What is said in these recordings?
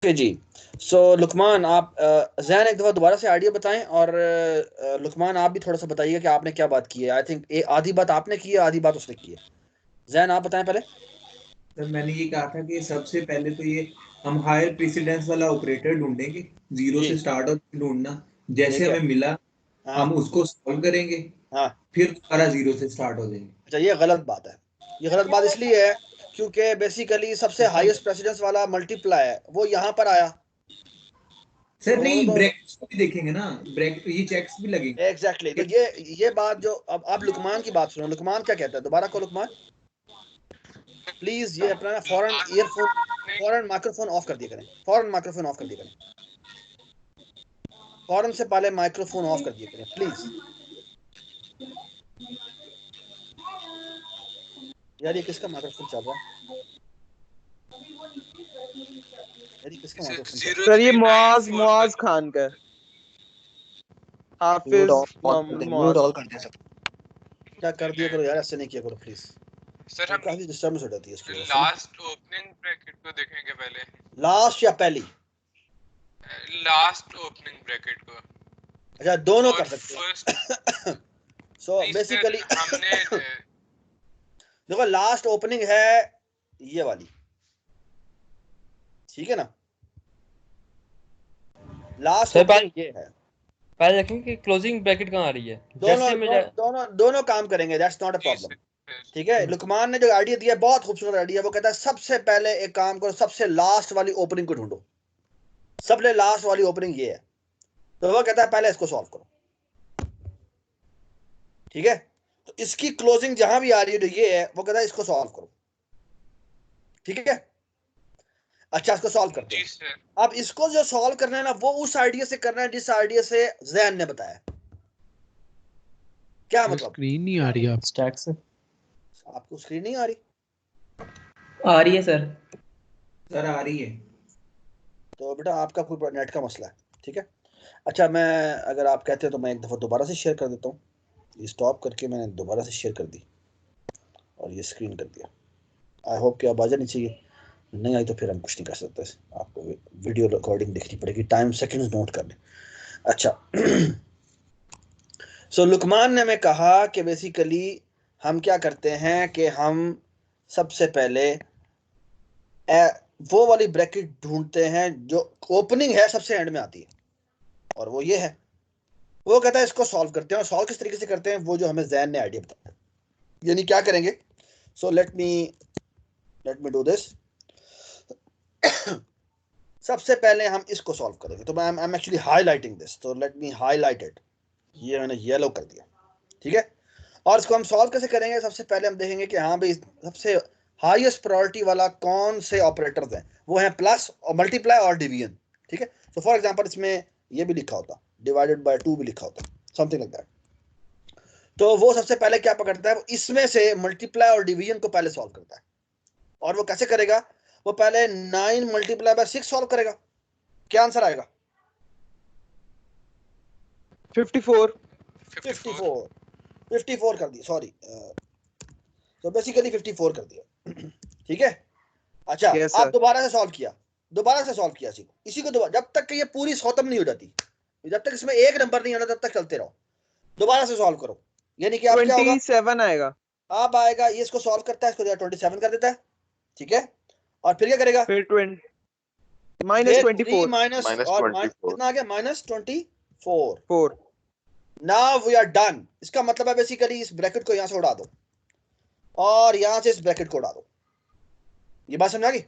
Okay जी। सो लुकमान, आप जैन एक दफ़ा दोबारा से आइडिया बताएं, और लुकमान आप भी थोड़ा सा बताइए कि आपने क्या बात की है। आई थिंक आधी बात आपने की है, आधी बात उसने की है। जैन आप बताएं पहले। सर मैंने ये कहा था कि सबसे पहले तो ये हम हायर प्रेसिडेंस वाला ऑपरेटर ढूंढेंगे, जीरो जी। से स्टार्ट होकर ढूंढना। जैसे ठीक है। हमें मिला हाँ। हम उसको सॉल्व करेंगे, हाँ। फिर दोबारा जीरो से स्टार्ट हो जाएंगे। अच्छा, ये गलत बात है। ये गलत बात इसलिए है क्योंकि बेसिकली सबसे हाईएस्ट प्रेसिडेंस वाला मल्टीप्लाई है वो यहाँ पर आया। सर तो नहीं, तो ब्रैकेट्स भी देखेंगे ना, ब्रैकेट ये चेक्स भी लगेंगे एग्जैक्टली तो कि ये बात जो अब आप लुकमान की बात सुनो, लुकमान क्या कहता है, दोबारा को लुकमान प्लीज, ये अपना ना फौरन ईयरफोन, फौरन माइक्रोफोन ऑफ कर दिया करें, फौरन माइक्रोफोन ऑफ कर दिया करें, फौरन से पहले माइक्रोफोन ऑफ कर दिया करें प्लीज। यार ये किसका माइक्रोफोन चल रहा है? यार ये किसका माइक्रोफोन चल रहा सर ये मुआज मुआज खान का है, म्यूट हाफिज ऑल कर मोहम्मद दे, म्यूट मुआज। ऑल कर दे सब। है? क्या कर दिया करो यार, ऐसे नहीं किया करो प्लीज। सर ये हम काफी डिस्टर्बेंस हो जाती है इसकी वजह से ना। लास्ट ओपनिंग ब्रैकेट को देखेंगे पहले, लास्ट या पहली? लास्ट ओपनिंग ब्रैकेट को। अच्छा, दोनों और कर सकते फर्स्ट हैं। सो नहीं सर, बेसिकली हमने देखो लास्ट ओपनिंग है ये वाली, ठीक है ना? लास्ट सर ओपनिंग ये है। पहले देखेंगे कि क्लोजिंग ब्रैकेट कहाँ आ रही है। दोनों जैसे में दोनों काम करेंगे, that's not a ji problem. Sir. ठीक है, लुकमान ने जो आइडिया दिया है बहुत खूबसूरत आइडिया। वो कहता है सबसे पहले एक काम करो, सबसे लास्ट वाली ओपनिंग को ढूंढो। सबसे लास्ट वाली ओपनिंग ये है, तो वो कहता है पहले इसको सॉल्व करो। ठीक है, तो इसकी क्लोजिंग जहां भी आ रही है जो ये है, वो कहता है इसको सॉल्व करो। ठीक है, अच्छा इसको सॉल्व करते जी हैं। सर। अब इसको जो सॉल्व करना है ना, वो उस आइडिया से करना है जिस आइडिया से जैन ने बताया। क्या मतलब? स्क्रीन नहीं आ रही आप स्टैक से आपको स्क्रीन नहीं आ रही? आ रही है सर। सर आ रही है। तो बेटा आपका कोई नेट का मसला है। ठीक है, अच्छा मैं, अगर आप कहते हैं तो मैं एक दफ़ा दोबारा से शेयर कर देता हूँ। ये स्टॉप करके मैंने दोबारा से शेयर कर दी और ये स्क्रीन कर दिया। आई होप कि अब आ जानी चाहिए, नहीं आई तो फिर हम कुछ नहीं कर सकते। आपको वीडियो रिकॉर्डिंग देखनी पड़ेगी, टाइम सेकंड्स नोट कर लें। अच्छा सो लुकमान ने हमें कहा कि बेसिकली हम क्या करते हैं कि हम सबसे पहले वो वाली ब्रैकेट ढूंढते हैं जो ओपनिंग है सबसे एंड में आती है, और वो ये है। वो कहता है इसको सॉल्व करते हैं, और सॉल्व किस तरीके से करते हैं वो जो हमें जैन ने आइडिया बताया। यानी क्या करेंगे, so let me do this. सबसे पहले हम इसको सॉल्व करेंगे, तो आई एम एक्चुअली हाईलाइटिंग दिस, तो लेट मी हाईलाइट इट। ये मैंने येलो कर दिया। ठीक है, और इसको हम सॉल्व कैसे करेंगे? सबसे पहले हम देखेंगे कि हाँ भाई सबसे हाईएस्ट प्रायोरिटी वाला कौन से ऑपरेटर्स हैं। वो हैं प्लस और मल्टीप्लाई और डिवीजन। ठीक है, तो फॉर एग्जांपल इसमें ये भी लिखा होता, डिवाइडेड बाय 2 भी लिखा होता, समथिंग लाइक दैट। तो वो सबसे पहले क्या पकड़ता है, वो इसमें से मल्टीप्लाई और डिवीजन को पहले सॉल्व करता है। और वो कैसे करेगा? वो पहले 9 मल्टीप्लाई बाय 6 सॉल्व करेगा। क्या आंसर आएगा? 54। 54 कर दिया, सॉरी, तो बेसिकली 54 कर दिया। ठीक है, अच्छा यस आप सर। दोबारा से सॉल्व किया, दोबारा से सॉल्व किया इसी को दोबारा, जब तक कि ये पूरी खत्म नहीं हो जाती, जब तक इसमें एक नंबर नहीं आना तब तक चलते रहो। दोबारा से सॉल्व करो, यानी कि आप क्या होगा, 27 आएगा। आप आएगा ये इसको सॉल्व करता है, इसको 27 कर देता है। ठीक है, और फिर क्या करेगा? फिर ये -24 माइनस और -24 कितना आ गया? -24। 4। Now we are done. इसका मतलब है बेसिकली इस ब्रैकेट को यहां से उड़ा दो और यहां से इस ब्रैकेट को उड़ा दो। ये बात समझ आ गई?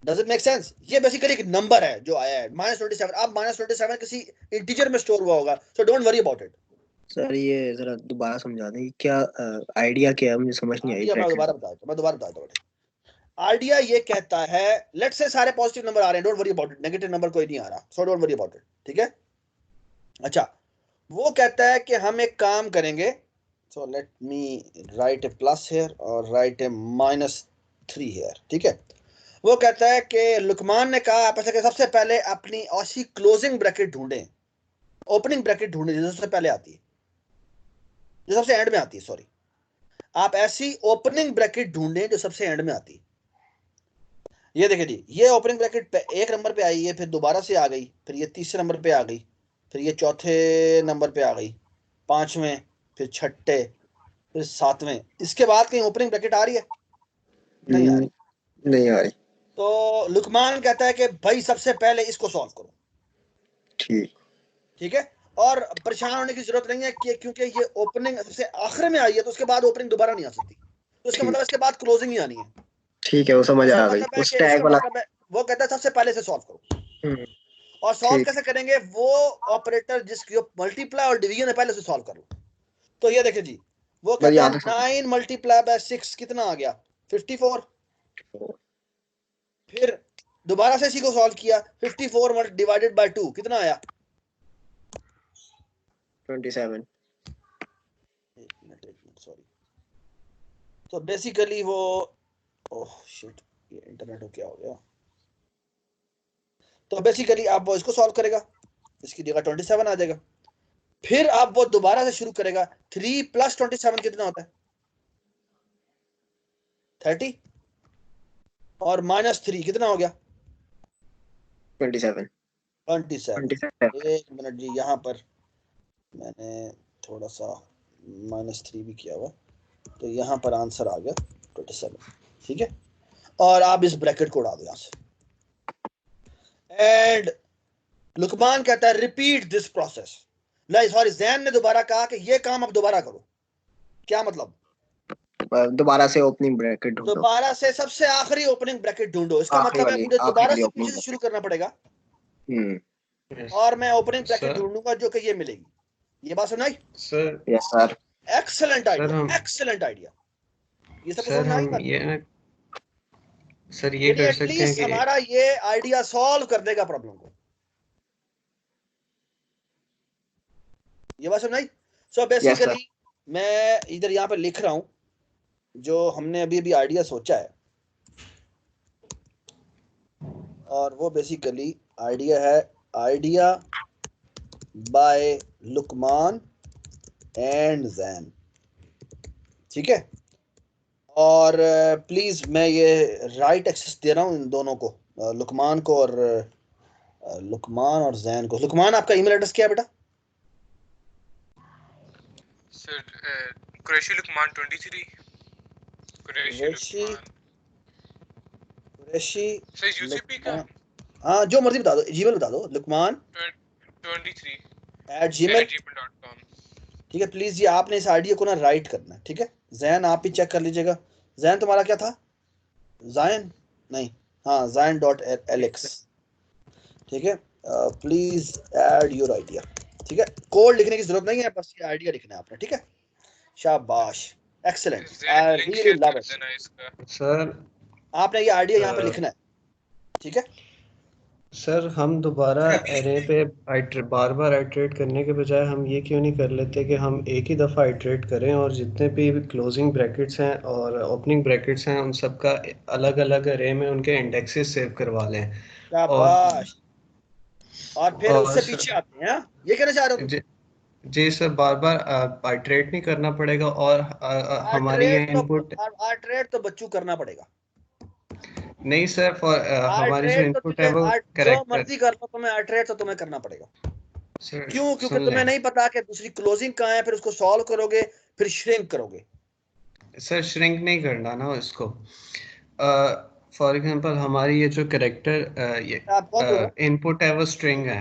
Does it make sense? ये बेसिकली एक नंबर है जो आया है -27। अब -27 किसी इंटीजर में स्टोर हुआ होगा, so don't worry about it. Sir ये जरा दोबारा समझा दें, क्या आइडिया क्या है, मुझे समझ नहीं आई आइडिया मैं दोबारा बताता हूँ। आइडिया ये कहता है, लेट्स से सारे पॉजिटिव नंबर आ रहे हैं, don't worry about it, negative number कोई नहीं आ रहा, so don't worry about it. ठीक है, अच्छा वो कहता है कि हम एक काम करेंगे, so let me right A plus here और राइट ए -3 हेयर। ठीक है, वो कहता है कि लुकमान ने कहा आप ऐसा कि सबसे पहले अपनी ऐसी क्लोजिंग ब्रैकेट ढूंढें, ओपनिंग ब्रैकेट ढूंढें जो सबसे पहले आती है, जो सबसे एंड में आती है, सॉरी, आप ऐसी ओपनिंग ब्रैकेट ढूंढें जो सबसे एंड में आती है। ये देखिए जी, ये ओपनिंग ब्रैकेट पे 1 नंबर पे आई है, फिर दोबारा से आ गई, फिर ये तीसरे नंबर पे आ गई, फिर ये चौथे नंबर पे आ गई, पांचवें, फिर छठे, फिर सातवें। इसके बाद कहीं ओपनिंग ब्रैकेट आ रही है? नहीं आ रही। नहीं आ रही। तो लुकमान कहता है कि भाई सबसे पहले इसको सॉल्व करो, ठीक। ठीक है। और परेशान होने की जरूरत नहीं है कि क्योंकि ये ओपनिंग सबसे आखिर में आई है, तो उसके बाद ओपनिंग दोबारा नहीं आ सकती, तो इसका ठीक। मतलब इसके बाद क्लोजिंग ही आनी है। ठीक है, वो समझ इसका आ गई, मतलब है उस कि टैग इसका वाला। मतलब है, वो कहता है सबसे पहले से सॉल्व करो। हम्म, और सॉल्व ठीक। कैसे करेंगे? वो ऑपरेटर जिसकी मल्टीप्लाई और डिवीजन है पहले से सॉल्व कर लो। तो ये देखिए जी, वो बस कहता है यहाँ से 9 मल्टीप्लाई बाय 6 कितना आ गया? 54। फिर दोबारा से इसी को सॉल्व किया, 54 डिवाइडेड बाय 2 कितना आया? 27। एक मिनट सॉरी। तो बेसिकली वो, ओह शिट, ये इंटरनेट हो क्या हो गया। तो बेसिकली आप वो इसको सॉल्व करेगा, इसकी जगह 27 आ जाएगा। फिर आप वो दोबारा से शुरू करेगा, 3 प्लस 27 कितना होता है? 30। और माइनस 3 कितना हो गया? 27। 27। एक मिनट जी, यहाँ पर मैंने थोड़ा सा -3 भी किया हुआ, तो यहाँ पर आंसर आ गया 27, ठीक है। और आप इस ब्रैकेट को उड़ा दो यहाँ से। एंड लुकमान कहता है repeat this process. Sorry, Jain ने दोबारा कहा कि ये काम अब दोबारा करो। क्या मतलब? दोबारा से ओपनिंग ब्रैकेट ढूंढो। दोबारा से सबसे आखिरी ओपनिंग ब्रैकेट ढूंढो। इसका आखिरी मतलब है वाली, मुझे आखिरी दोबारा वाली से ओपनिंग पीछे से शुरू करना पड़ेगा, ब्रैकेट। और मैं ओपनिंग ब्रैकेट सर ढूंढूंगा जो कि ये मिलेगी। ये बात सुनाई? Sir yes sir. Excellent sir idea, हम एक्सेलेंट आइडिया। ये सबको सर समझ में आई हम बात? ये ना सर ये यानी कर सकते हैं एटलीस्ट कि हमारा ये आइडिया सॉल्व कर देगा प्रॉब्लम को। ये बात सुनाई? So yes sir. बेसिकली मैं इधर यहाँ पे लिख रहा हूँ जो हमने अभी अभी आइडिया सोचा है, और वो बेसिकली आइडिया है, idea by Luqman and Jain, ठीक है। और प्लीज मैं ये राइट एक्सेस दे रहा हूँ इन दोनों को, लुकमान को और लुकमान और जैन को। लुकमान, आपका ईमेल एड्रेस क्या है बेटा? Sir Qureshi Luqman 23 Qureshi Qureshi Luqman Qureshi sir UCP का लुकमान, हाँ जो मर्जी बता दो, जीमेल बता दो, लुकमान 23 @gmail, gmail.com। ठीक है। प्लीज ये आपने इस आइडिया को ना राइट करना है, ठीक है। जैन आप भी चेक कर लीजिएगा। जैन तुम्हारा क्या था? जायन नहीं, हाँ Zain.Alex, ठीक है। प्लीज ऐड योर आइडिया, ठीक है। कोड लिखने की जरूरत नहीं है, बस ये आइडिया लिखना है आपने, ठीक है। शाबाश, excellent, I link really share love कर इट। देना इसका। सर आपने ये आइडिया यहाँ पे लिखना है, ठीक है। सर हम दोबारा एरे पे बार बार आइटरेट करने के बजाय हम ये क्यों नहीं कर लेते कि हम एक ही दफ़ा आइटरेट करें और जितने भी क्लोजिंग ब्रैकेट्स हैं और ओपनिंग ब्रैकेट्स हैं उन सब का अलग अलग एरे में उनके इंडेक्सेस सेव करवा लें। और शाबाश। और फिर उससे सर पीछे आते हैं, हाँ? ये कहना चाह रहे हो तुम? जी, जी सर, बार बार आइटरेट नहीं करना पड़ेगा और हमारी ये इनपुट आर्ट्रेट तो बच्चों करना पड़ेगा। नहीं सर, फॉर हमारी जो आर्ट्रेट तो इनपुट है तुझे वो जो करेक्टर। मर्जी कर लो, तुम्हें आर्ट्रेट तो तुम्हें करना पड़ेगा। सर क्यों? क्योंकि सुन तुम्हें लें नहीं पता कि दूसरी क्लोजिंग कहाँ है, फिर उसको सॉल्व करोगे, फिर श्रिंक करोगे। सर, श्रिंक नहीं करना ना इसको। फॉर एग्जांपल हमारी ये जो करेक्टर ये आप कौन बोल रहे हो? इनपुट है वो स्ट्रिंग है,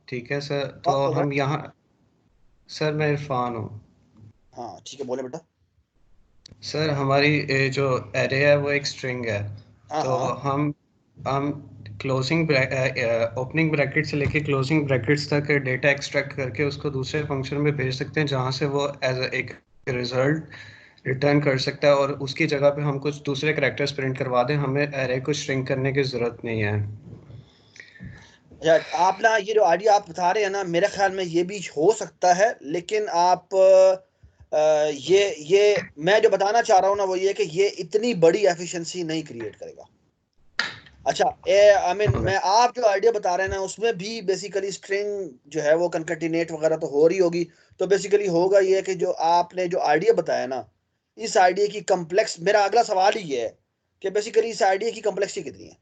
ठीक है सर। कौन तो बोल रहा हम है? यहाँ, सर मैं इरफान हूँ। हाँ ठीक है, बोले बेटा। सर हमारी ये जो एरे है वो एक स्ट्रिंग है। हाँ तो हाँ हम क्लोजिंग ओपनिंग ब्रैकेट से लेके क्लोजिंग ब्रैकेट्स तक डेटा एक्सट्रैक्ट करके उसको दूसरे फंक्शन में भेज सकते हैं जहाँ से वो एज एक रिजल्ट रिटर्न कर सकता है, और उसकी जगह पे हम कुछ दूसरे कैरेक्टर्स प्रिंट करवा दें। हमें एरे को श्रिंक करने की ज़रूरत नहीं है। अच्छा, आप ना ये जो आइडिया आप बता रहे हैं ना, मेरे ख्याल में ये भी हो सकता है, लेकिन आप ये मैं जो बताना चाह रहा हूँ ना वो ये कि ये इतनी बड़ी एफिशिएंसी नहीं क्रिएट करेगा। अच्छा, आई मीन मैं आप जो आइडिया बता रहे हैं ना उसमें भी बेसिकली स्ट्रिंग जो है वो कंकैटिनेट वगैरह तो हो रही होगी। तो बेसिकली होगा ये कि जो आपने जो आइडिया बताया ना, इस आइडिया की कम्प्लेक्स, मेरा अगला सवाल ही ये है कि बेसिकली इस आइडिया की कॉम्प्लेक्सिटी कितनी है।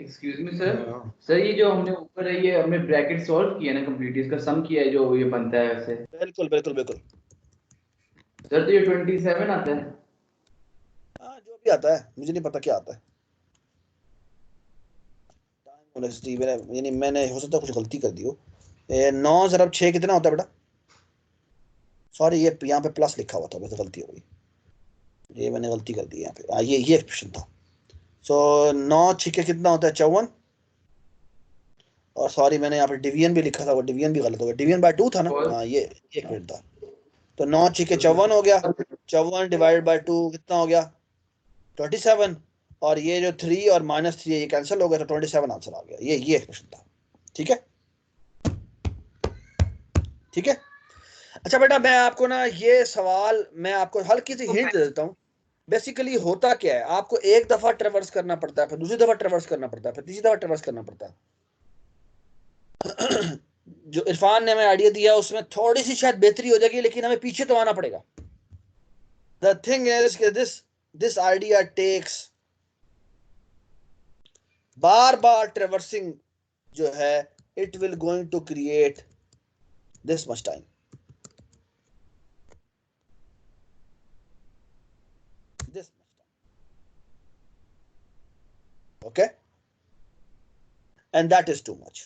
एक्सक्यूज मी सर ये जो हमने ऊपर है ये हमने ब्रैकेट सॉल्व किया ना कंप्लीट, इसका सम किया है जो ये बनता है वैसे। बिल्कुल बिल्कुल बिल्कुल सर तो ये 27 आता है। हाँ जो भी आता है, मुझे नहीं पता क्या आता है। यानी मैंने हो सकता है कुछ गलती कर दी हो। 9 ज़रब 6 कितना होता है बेटा? सॉरी ये यहाँ पे प्लस लिखा हुआ था, वैसे गलती हो गई, ये मैंने गलती कर दी यहाँ पे। ये एक्सप्रेशन था। सो 9 6 कितना होता है? 54। और सॉरी मैंने यहाँ पे डिवीजन भी लिखा था, वो डिवीजन भी गलत हो गया, डिवीजन बाय 2 था ना। हाँ ये एक मिनट था। तो 9 6 54 हो गया, 54 डिवाइड बाय 2 कितना हो गया? 27। और ये जो 3 और -3 ये कैंसिल हो गया, तो 27 आंसर आ गया। ये एक्सप्रेशन था। ठीक है ठीक है। अच्छा बेटा मैं आपको ना ये सवाल मैं आपको हल्की सी हिंट दे देता हूँ। बेसिकली होता क्या है, आपको एक दफा ट्रेवर्स करना पड़ता है, फिर दूसरी दफा ट्रेवर्स करना पड़ता है, फिर तीसरी दफा ट्रेवर्स करना पड़ता है। जो इरफान ने हमें आइडिया दिया उसमें थोड़ी सी शायद बेहतरी हो जाएगी, लेकिन हमें पीछे तो आना पड़ेगा। द थिंग इज कि दिस आइडिया टेक्स बार बार ट्रेवर्सिंग जो है, it will going to create this much time. This much time. Okay, and that is too much.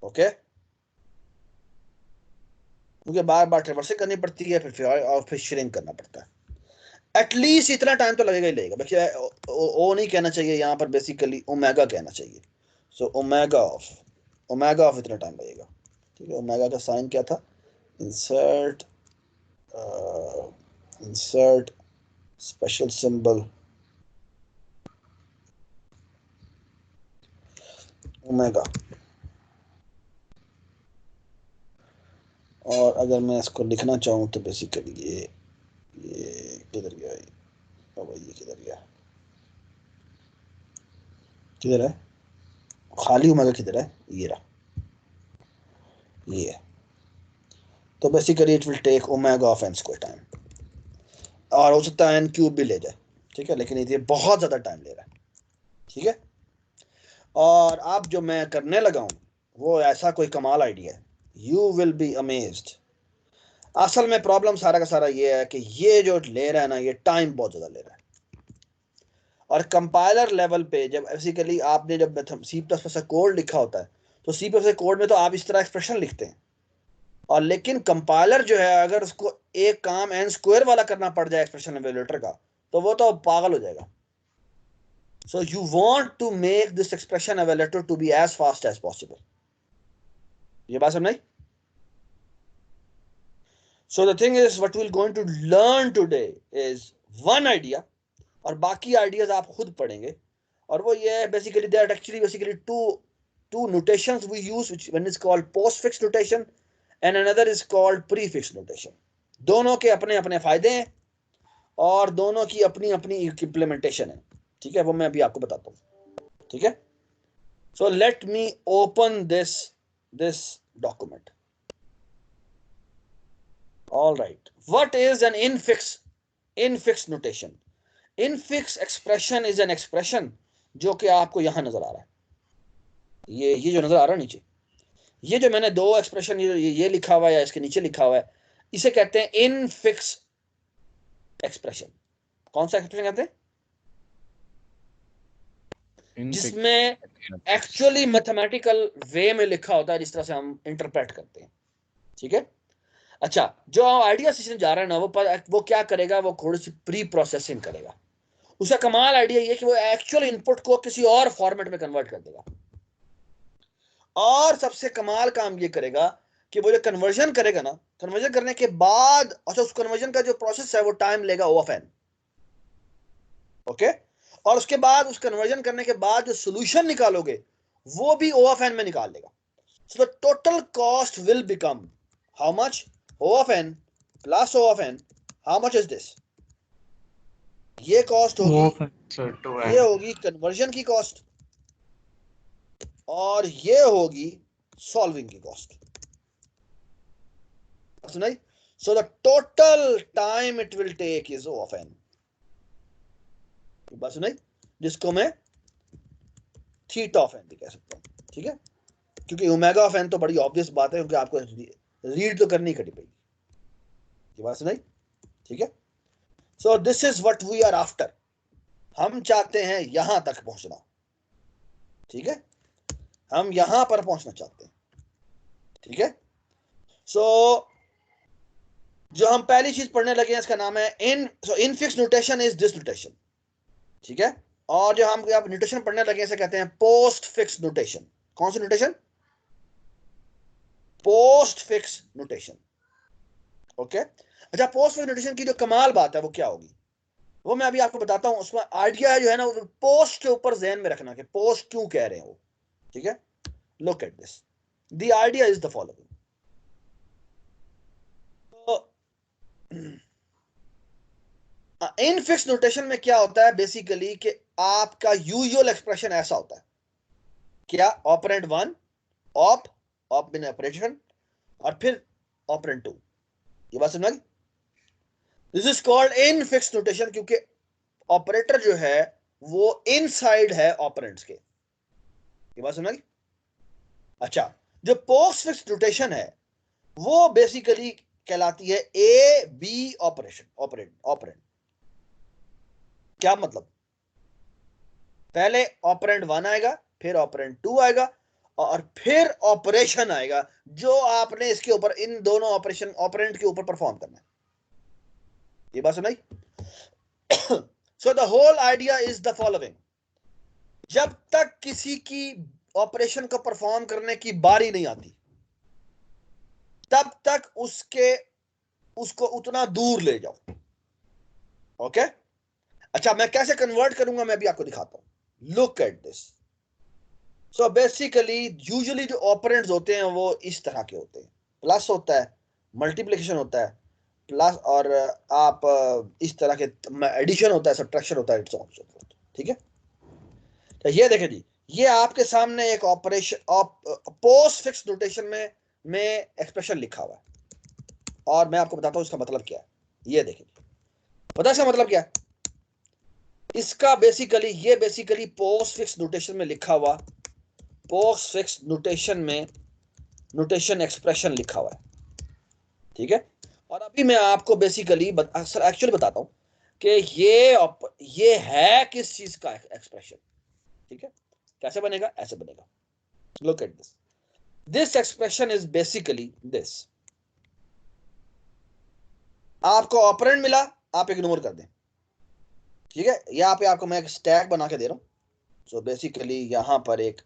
Okay, क्योंकि बार बार ट्रेवर्सिंग करनी पड़ती है, फिर श्रिंक करना पड़ता है। एटलीस्ट इतना टाइम तो लगेगा ही लगेगा। ओ नहीं कहना चाहिए यहाँ पर, बेसिकली ओमेगा कहना चाहिए। सो ओमेगा ऑफ इतना टाइम लगेगा। ठीक है, ओमेगा का साइन क्या था? Insert special symbol omega. और अगर मैं इसको लिखना चाहूँ तो बेसिकली ये किधर गया? ये किधर गया? किधर है खाली ओमेगा? किधर है? ये रहा, ये। तो basically it will take omega of n square time, और हो सकता है n क्यूब भी ले जाए। ठीक है, लेकिन ये बहुत ज़्यादा टाइम ले रहा है। ठीक है, और अब जो मैं करने लगा हूँ वो ऐसा कोई कमाल आइडिया है, यू विल बी अमेज्ड। असल में प्रॉब्लम सारा का सारा ये है कि ये जो ले रहा है ना, ये टाइम बहुत ज़्यादा ले रहा है। और कंपाइलर लेवल पे जब बेसिकली आपने जब C++ कोड लिखा होता है, तो C++ कोड में तो आप इस तरह एक्सप्रेशन लिखते हैं, और लेकिन कंपाइलर जो है अगर उसको एक काम n स्क्वायर वाला करना पड़ जाए एक्सप्रेशन एवेल्यूएटर का, तो वो तो पागल हो जाएगा। So you want to make this expression evaluator to be as fast as possible. ये बात समझ? So the thing is, what we're going to learn today is one idea, और बाकी ideas आप खुद पढ़ेंगे। और वो ये है basically there are actually basically two notations we use, which one is called postfix notation and another is called prefix notation. दोनों के अपने अपने फायदे हैं और दोनों की अपनी अपनी implementation है। ठीक है, वो मैं अभी आपको बताता हूँ। ठीक है, so let me open this document. All right, what is an infix notation? Infix expression is an expression जो कि आपको यहां नजर आ रहा है, ये जो नजर आ रहा है नीचे, ये जो मैंने दो एक्सप्रेशन ये लिखा हुआ है या इसके नीचे लिखा हुआ है, इसे कहते हैं इनफिक्स एक्सप्रेशन। कौन सा एक्सप्रेशन कहते हैं? जिसमें एक्चुअली मैथमेटिकल वे में लिखा होता है, जिस तरह से हम इंटरप्रेट करते हैं। ठीक है, अच्छा, जो आइडिया सिस्टम जा रहा है ना, वो क्या करेगा, वो थोड़ी सी प्री प्रोसेसिंग करेगा। उसका कमाल आइडिया ये कि वो एक्चुअल इनपुट को किसी और फॉर्मेट में कन्वर्ट कर देगा, और सबसे कमाल काम ये करेगा कि वो जो कन्वर्जन करेगा ना, कन्वर्जन करने के बाद, अच्छा उस कन्वर्जन का जो प्रोसेस है वो टाइम लेगा O of n। ओके, और उसके बाद उस कन्वर्जन करने के बाद जो सॉल्यूशन निकालोगे वो भी O of n में निकाल लेगा। So the total cost will become how much? O of n plus O of n, how much is this? ये कॉस्ट होगी, ये होगी कन्वर्जन की कॉस्ट, और ये होगी सॉल्विंग की कॉस्ट। सुनाई? So the total time it will take is O of n. बात सुनाई, जिसको मैं थीटा ऑफ एन भी कह सकता हूँ, ठीक है, क्योंकि ओमेगा ऑफ एन तो बड़ी ऑब्वियस बात है, क्योंकि आपको रीड तो करनी पड़ेगी। ये बात सुनाई, ठीक है। So this is what we are after, हम चाहते हैं यहां तक पहुंचना, ठीक है, हम यहां पर पहुंचना चाहते हैं, ठीक है। सो जो हम पहली चीज पढ़ने लगे हैं इसका नाम है infix notation is this notation, ठीक है। और जो हम आप नोटेशन पढ़ने लगे इसे कहते हैं पोस्ट फिक्स नोटेशन। कौन सी notation? Postfix notation, okay. अच्छा, पोस्ट फिक्स नोटेशन की जो कमाल बात है वो क्या होगी, वो मैं अभी आपको बताता हूं। उसमें आइडिया जो है ना, वो पोस्ट के ऊपर ध्यान में रखना कि पोस्ट क्यों कह रहे हैं वो, ठीक है। Look at this, the idea is the following. In fix notation में क्या होता है बेसिकली कि आपका यूजुअल एक्सप्रेशन ऐसा होता है, क्या, ऑपरेंड 1 ऑप बिन ऑपरेशन और फिर ऑपरेंड 2। ये बात समझ? This is called in fix notation, क्योंकि ऑपरेटर जो है वो इनसाइड है ऑपरेंड्स के। ये बात समझ? अच्छा, जो पोस्ट फिक्स नोटेशन है वो बेसिकली कहलाती है ए बी ऑपरेशन, ऑपरेंड। क्या मतलब? पहले ऑपरेंड 1 आएगा, फिर ऑपरेंड 2 आएगा और फिर ऑपरेशन आएगा जो आपने इसके ऊपर, इन दोनों ऑपरेंड के ऊपर परफॉर्म करना है। ये बात सुनाई? So the whole idea is the following, जब तक किसी की ऑपरेशन को परफॉर्म करने की बारी नहीं आती तब तक उसको उतना दूर ले जाओ, ओके। अच्छा, मैं कैसे कन्वर्ट करूंगा मैं भी आपको दिखाता हूं। Look at this. So basically usually जो ऑपरेंड्स होते हैं वो इस तरह के होते हैं, प्लस होता है, मल्टीप्लिकेशन होता है, प्लस, और आप इस तरह के एडिशन होता है, सब्ट्रैक्शन होता है, ठीक है। तो ये देखें जी, ये आपके सामने एक ऑपरेशन पोस्ट फिक्स नोटेशन में एक्सप्रेशन लिखा हुआ है और मैं आपको बताता हूं इसका मतलब क्या है। ये देखें, पता है इसका मतलब क्या है? इसका बेसिकली पोस्ट फिक्स नोटेशन में लिखा हुआ, पोस्ट फिक्स नोटेशन में नोटेशन एक्सप्रेशन लिखा हुआ है, ठीक है। और अभी मैं आपको बेसिकली एक्चुअली बताता हूं कि ये है किस चीज का एक्सप्रेशन, ठीक है। कैसे बनेगा? ऐसे बनेगा। Look at this, this expression is basically this. आपको ऑपरेंड मिला, आप इग्नोर कर दें, ठीक है। यहाँ पे आपको मैं एक स्टैक बना के दे रहा हूं। सो बेसिकली यहां पर एक,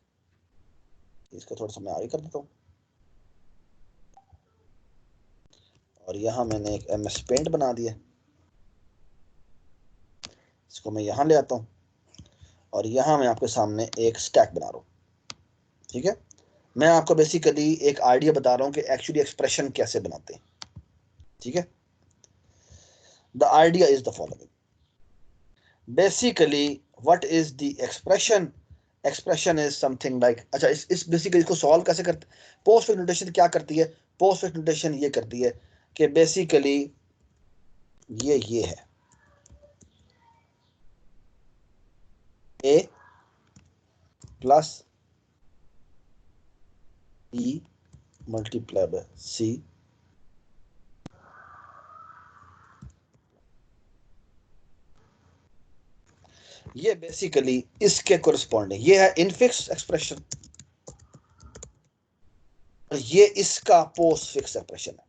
इसको थोड़ा सा मैं आगे कर देता हूं, और यहां मैंने एक MS पेंट बना दिया, इसको मैं यहां ले आता हूं और यहां मैं आपके सामने एक स्टैक बना रहा हूं, ठीक है। मैं आपको बेसिकली एक आइडिया बता रहा हूं कि एक्चुअली एक्सप्रेशन कैसे बनाते हैं, ठीक है। The idea is the following, basically what is the expression is something like, अच्छा, इस बेसिकली इसको सॉल्व कैसे करते? पोस्ट फिक्स नोटेशन क्या करती है? पोस्ट फिक्स नोटेशन ये करती है कि बेसिकली ये है A plus E multiply by C ये बेसिकली इसके कोरिस्पॉन्डिंग, ये है इनफिक्स एक्सप्रेशन और ये इसका पोस्ट फिक्स एक्सप्रेशन है।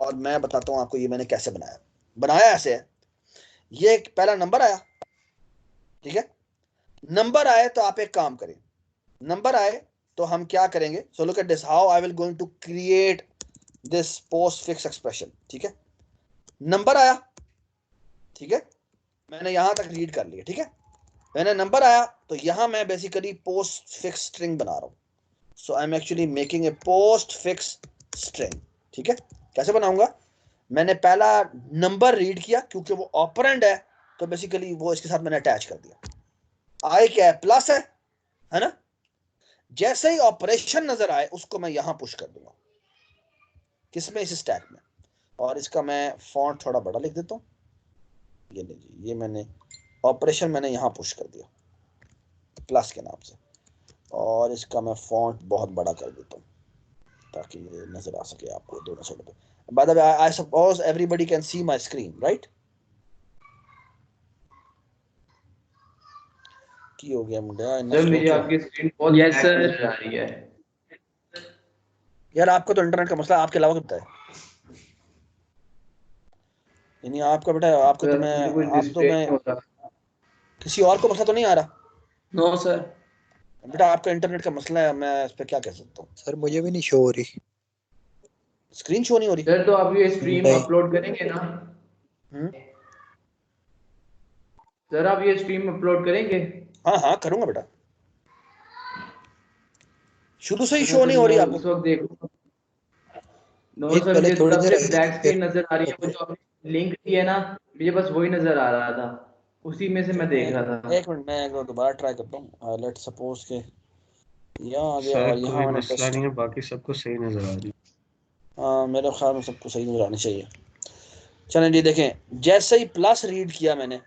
और मैं बताता हूं आपको ये मैंने कैसे बनाया ऐसे है। ये पहला नंबर आया, ठीक है। नंबर आए तो आप एक काम करें, नंबर आए तो हम क्या करेंगे? So look at this, how I will going to create this post fix expression, ठीक है। नंबर आया, ठीक है, मैंने यहां तक रीड कर लिया, ठीक है। मैंने नंबर आया तो यहां मैं बेसिकली पोस्ट फिक्स स्ट्रिंग बना रहा हूं। So I am actually making a postfix string, ठीक है। कैसे बनाऊंगा? मैंने पहला नंबर रीड किया, क्योंकि वो ऑपरेंड है तो बेसिकली वो इसके साथ मैंने अटैच कर दिया। आई क्या है? प्लस है ना। जैसे ही ऑपरेशन नजर आए उसको मैं यहां पुश कर दूंगा, किसमें, इस स्टैक में। और इसका मैं फॉन्ट थोड़ा बड़ा लिख देता हूँ, ये लीजिए, ये मैंने ऑपरेशन मैंने यहाँ पुश कर दिया प्लस के नाम से, और इसका मैं फॉन्ट बहुत बड़ा कर देता हूँ ताकि ये नजर आ सके आपको दोनों साइड पे। By the way I suppose everybody can see my screen, right? की हो गया मुंडा, सर मेरी आपकी स्क्रीन बहुत Yes, black sir. नजर आ रही है। यार आपको तो इंटरनेट का मसला आपके अलावा कितना है? यानी आपका बेटा, आपको तो सर मैं, मुझे कुछ आप तो डिस्प्ले मैं, नहीं हो रहा। किसी और को मसला तो नहीं आ रहा? No sir. बेटा आपका इंटरनेट का मसला है, मैं इस पे क्या कह सकता हूँ? सर मुझे भी नहीं शो हो रही, स्क्रीन शो नहीं हो रही? सर तो आप ये स्ट्रीम नहीं। अपलोड करेंगे ना? सर आप ये स्ट्रीम अपलोड करेंगे? हाँ हाँ करूंगा बेटा, शुरू से ही सर शो नहीं हो रही मैं आपको? उस वक्त देखूंगा। नो एक सर पहले मुझे थोड़ी तब देर से आई ब्लैक थी, स्क्रीन नजर आ रही है, वो जो आपने लिंक दी है ना, मुझे बस वही नजर आ रहा था, उसी में से मैं देख रहा था। एक मिनट, मैं एक बार दोबारा ट्राई करता हूँ। लेट सपोज के यहाँ आ गया सर और यहाँ कोई मैंने मसला टेस्ट, नहीं है, बाकी सबको सही नजर आ रही है। हाँ मेरे ख्याल में सबको सही नजर आनी चाहिए। चलें जी, देखें जैसे ही प्लस रीड किया मैंने,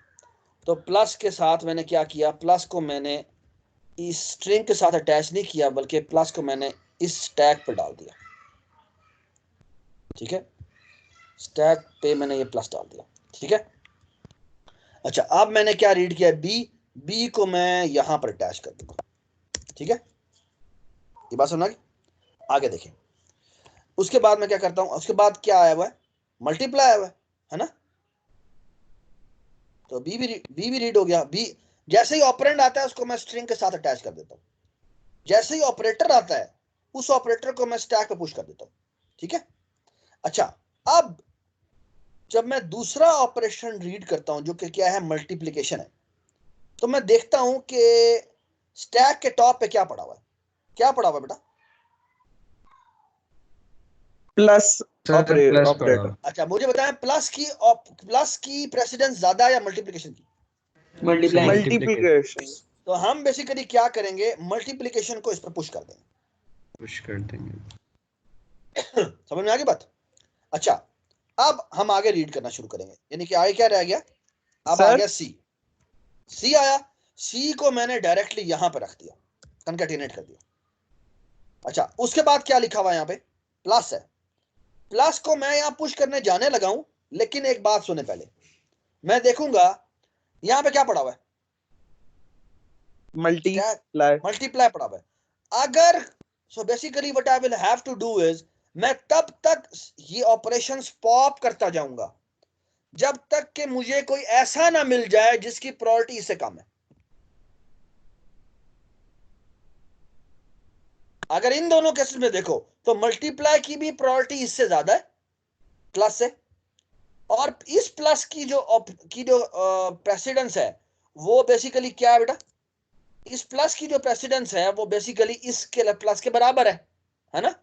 तो प्लस के साथ मैंने क्या किया, प्लस को मैंने इस स्ट्रिंग के साथ अटैच नहीं किया, बल्कि प्लस को मैंने इस स्टैक पे डाल दिया। ठीक है, स्टैक पे मैंने ये प्लस डाल दिया। ठीक है, अच्छा अब मैंने क्या रीड किया, बी को मैं यहां पर अटैच कर दूंगा। ठीक है, ये बात समझ आ गई? आगे देखें, उसके बाद मैं क्या करता हूं, उसके बाद क्या आया हुआ है, मल्टीप्लाई आया हुआ है ना? तो बी भी रीड हो गया। बी जैसे ही ऑपरेंड आता है उसको मैं स्ट्रिंग के साथ अटैच कर देता हूं, जैसे ही ऑपरेटर आता है उस ऑपरेटर को मैं स्टैक पे पुश कर देता हूं। ठीक है, अच्छा अब जब मैं दूसरा ऑपरेशन रीड करता हूं जो कि क्या है, मल्टीप्लिकेशन है, तो मैं देखता हूं कि स्टैक के टॉप पे क्या पड़ा हुआ है, क्या पड़ा हुआ है बेटा? Plus sir plus operator. पड़ा। अच्छा मुझे बताएं, प्लस की प्रेसिडेंस ज्यादा है या मल्टीप्लिकेशन की? मल्टीप्लाई। मल्टीप्लिकेशन। तो हम बेसिकली क्या करेंगे, मल्टीप्लिकेशन को इस पर पुश कर देंगे। पुश कर देंगे। समझ में आ गई बात? अच्छा अब हम आगे रीड करना शुरू करेंगे, यानी कि आगे क्या रह गया, अब आ गया सी आया। सी को मैंने डायरेक्टली यहां पर रख दिया, कंकैटिनेट कर दिया। अच्छा उसके बाद क्या लिखा हुआ है, यहाँ पे प्लस है, प्लस को मैं यहां पुश करने जाने लगा हूं, लेकिन एक बात सुने पहले, मैं देखूंगा यहां पे क्या पड़ा हुआ है, मल्टीप्लाई पड़ा हुआ है। अगर so basically what I will have to do is, मैं तब तक ये ऑपरेशंस पॉप करता जाऊंगा जब तक कि मुझे कोई ऐसा ना मिल जाए जिसकी प्रायोरिटी इससे कम है। अगर इन दोनों केसेस में देखो तो मल्टीप्लाई की भी प्रायोरिटी इससे ज्यादा है प्लस से, और इस प्लस की जो प्रेसिडेंस है वो बेसिकली क्या है बेटा, इस प्लस की जो प्रेसिडेंस है वो बेसिकली इसके प्लस के बराबर है ना?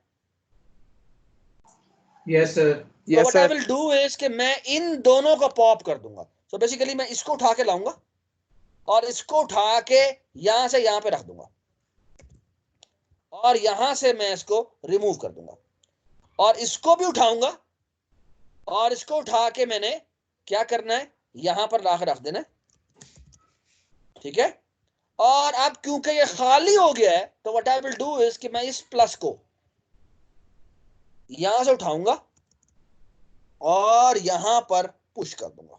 Yes sir. So what I will do is कि मैं इन दोनों को पॉप कर दूंगा। So basically मैं इसको उठा के लाऊंगा और इसको उठा के यहां से यहां पे रख दूंगा, और यहां से मैं इसको रिमूव कर दूंगा, और इसको भी उठाऊंगा और इसको उठा के मैंने क्या करना है, यहां पर लाकर रख देना है। ठीक है, और अब क्योंकि ये खाली हो गया है तो what I will do is कि मैं इस प्लस को यहां से उठाऊंगा और यहां पर पुश कर दूंगा।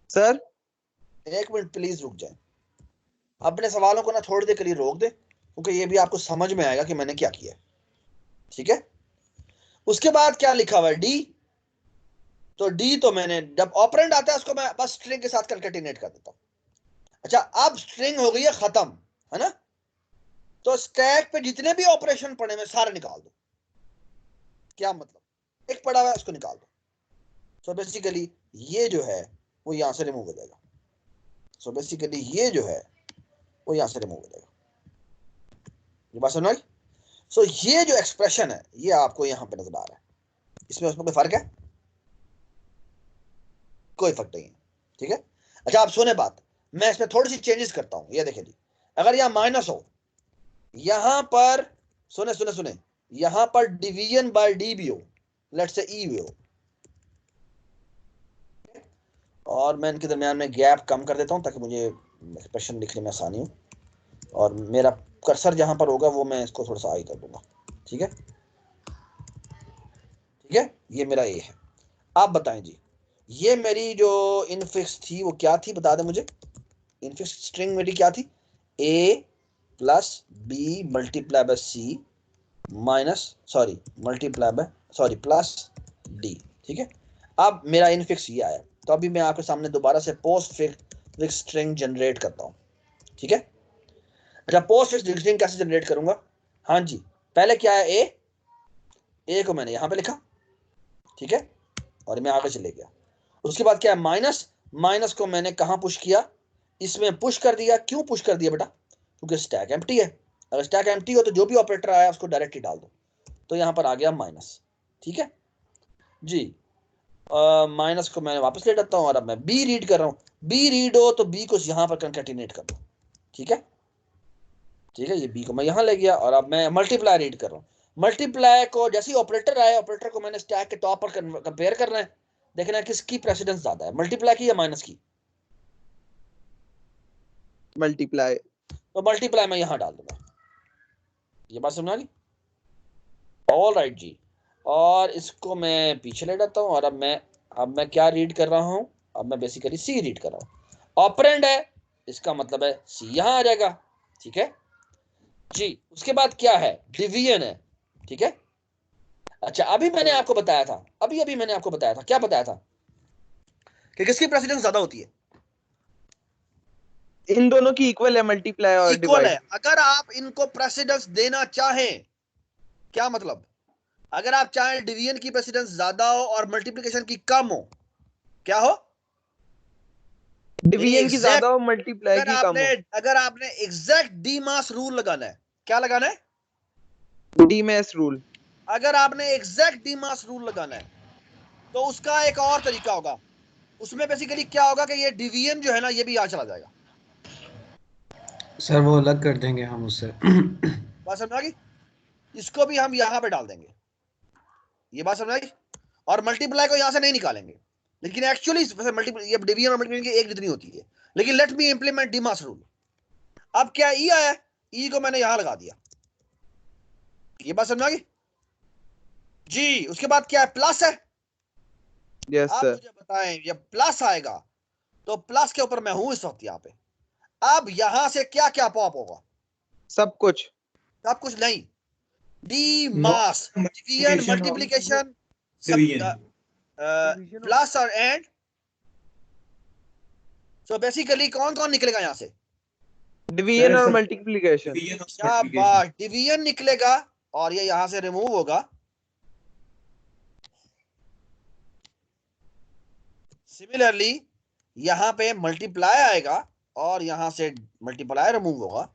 सर एक मिनट प्लीज रुक जाए, अपने सवालों को ना थोड़ी देर के लिए रोक दे, क्योंकि ये भी आपको समझ में आएगा कि मैंने क्या किया है। ठीक है, उसके बाद क्या लिखा हुआ है, डी। तो डी तो मैंने जब ऑपरेंड आता है उसको मैं बस स्ट्रिंग के साथ कंकैटिनेट कर देता हूं। अच्छा अब स्ट्रिंग हो गई है खत्म, है ना? तो स्टैक पे जितने भी ऑपरेशन पड़े हैं सारे निकाल दो। क्या मतलब, एक पड़ा हुआ है उसको निकाल दो। सो बेसिकली ये जो है वो यहां से रिमूव हो जाएगा। सो बेसिकली ये जो है वो यहां से रिमूव हो जाएगा। ये बात समझ? सो ये जो एक्सप्रेशन है ये आपको यहां पे नजर आ रहा है, इसमें उसमें कोई फर्क है? कोई फर्क नहीं है। ठीक है, अच्छा आप सुने बात, मैं इसमें थोड़ी सी चेंजेस करता हूं। ये देखें जी, अगर यहां माइनस हो, यहां पर सुने सुने सुने, यहां पर डिवीजन बाय डी भी हो, लेट्स से ई भी हो, और मैं इनके दरमियान में गैप कम कर देता हूं ताकि मुझे एक्सप्रेशन लिखने में आसानी हो, और मेरा कर्सर जहां पर होगा वो मैं इसको थोड़ा सा हाई कर दूंगा। ठीक है, ठीक है, ये मेरा ए है। आप बताएं जी, ये मेरी जो इनफिक्स थी वो क्या थी, बता दें मुझे। इनफिक्स स्ट्रिंग मेरी क्या थी, A plus B multiply by C minus multiply by plus D. ठीक है, अब मेरा इनफिक्स ये आया, तो अभी मैं आपके सामने दोबारा से पोस्ट फिक्स स्ट्रिंग जनरेट करता हूँ। ठीक है, अच्छा पोस्ट फिक्स स्ट्रिंग कैसे जनरेट करूंगा, हाँ जी, पहले क्या है, ए को मैंने यहां पे लिखा, ठीक है, और मैं आगे चले गया। उसके बाद क्या है, माइनस को मैंने कहां पुश किया, इसमें पुश कर दिया। क्यों पुश कर दिया बेटा, क्योंकि स्टैक एम्प्टी है। अगर स्टैक एम्प्टी हो तो जो भी ऑपरेटर आया उसको डायरेक्ट ही डाल दो, तो यहां पर आ गया माइनस। ठीक है जी, माइनस को मैंने वापस ले जाता हूं, और अब मैं बी रीड कर रहा हूं। बी रीड हो तो बी को यहां पर कंकैटिनेट कर दो। ठीक है, ठीक है, ये बी को मैं यहां ले गया, और अब मैं मल्टीप्लाई रीड कर रहा हूं। मल्टीप्लाई को जैसे ही ऑपरेटर आया, ऑपरेटर को मैंने स्टैक के टॉप पर कंपेयर करना है, देखना है किसकी प्रेसिडेंस ज्यादा है, मल्टीप्लाई की या माइनस की। मल्टीप्लाई। तो मल्टीप्लाई मैं यहां डाल दूंगा। ये बात समझा ली, ऑल राइट जी। और इसको मैं पीछे ले जाता हूं, और अब मैं क्या रीड कर रहा हूं, अब मैं बेसिकली सी रीड कर रहा हूं। ऑपरेंड है, इसका मतलब है सी यहां आ जाएगा। ठीक है जी, उसके बाद क्या है, डिवीजन है। ठीक है, अच्छा अभी मैंने आपको बताया था, अभी मैंने आपको बताया था, क्या बताया था कि किसकी प्रेसिडेंस ज्यादा होती है, इन दोनों की इक्वल है, मल्टीप्लाई और इक्वल है। डिवाइड। अगर आप इनको प्रेसिडेंस देना चाहें, क्या मतलब, अगर आप चाहें डिवीजन की प्रेसिडेंस ज्यादा हो और मल्टीप्लिकेशन की कम हो, क्या हो, डिवीजन की ज्यादा हो, मल्टीप्लाई की कम हो। अगर आपने एग्जैक्ट डीमास रूल लगाना है, क्या लगाना है, डीमैस रूल। अगर आपने एग्जैक्ट डीमास रूल लगाना है तो उसका एक और तरीका होगा। उसमें बेसिकली क्या होगा कि ये डिवीजन जो है ना, ये भी यहां चला जाएगा। सर वो अलग कर देंगे हम उससे। बात समझ आ गई, इसको भी हम यहां पे डाल देंगे, ये बात समझ आई। और मल्टीप्लाई को यहां से नहीं निकालेंगे, लेकिन एक्चुअली ये डिवीजन और मल्टीप्लिकेशन की एक जितनी होती है। लेकिन लेट मी इंप्लीमेंट डीमास रूल। अब क्या ई आया, ई को मैंने यहां लगा दिया, ये बात समझ आ गई जी। उसके बाद क्या है, प्लस है। यस आप सर। मुझे बताएं, जब प्लस आएगा तो प्लस के ऊपर मैं हूं इस वक्त यहाँ पे। अब यहां से क्या क्या पॉप होगा, सब कुछ। सब कुछ नहीं, डी मास डिवीजन मल्टीप्लिकेशन प्लस और एंड। सो बेसिकली कौन कौन निकलेगा यहां से, डिवीजन और मल्टीप्लिकेशन। क्या बात, डिवीजन निकलेगा और ये यहां से रिमूव होगा। सिमिलरली यहां पे मल्टीप्लाई आएगा और यहां से मल्टीप्लाई रिमूव होगा,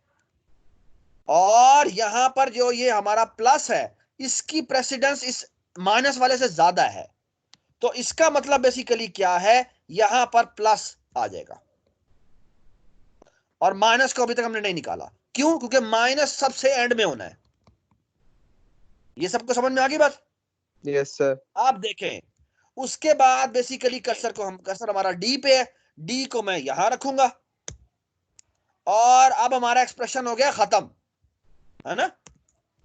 और यहां पर जो ये हमारा प्लस है इसकी प्रेसिडेंस इस माइनस वाले से ज्यादा है, तो इसका मतलब बेसिकली क्या है, यहां पर प्लस आ जाएगा। और माइनस को अभी तक हमने नहीं निकाला, क्यों, क्योंकि माइनस सबसे एंड में होना है। ये सबको समझ में आ गई बात। Yes sir. आप देखें, उसके बाद बेसिकली कर्सर हमारा डी पे है, डी को मैं यहां रखूंगा, और अब हमारा एक्सप्रेशन हो गया खत्म, है ना।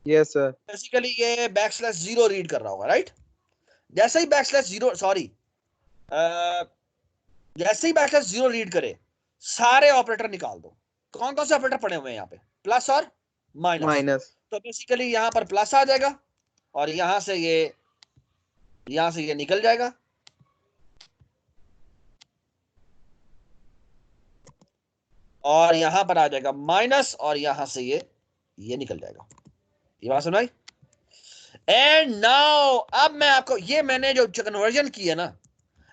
Yes sir. बेसिकली ये बैकस्लैश 0 रीड कर रहा होगा, राइट। जैसे ही बैकस्लैश 0 जैसे ही बैकस्लैश 0 रीड करे, सारे ऑपरेटर निकाल दो। कौन कौन से ऑपरेटर पड़े हुए हैं यहाँ पे, प्लस और माइनस। तो बेसिकली यहां पर प्लस आ जाएगा, और यहां से ये निकल जाएगा, और यहां पर आ जाएगा माइनस, और यहां से ये निकल जाएगा। ये बात सुनाई। एंड नाउ अब मैं आपको, ये मैंने जो कन्वर्जन की है ना,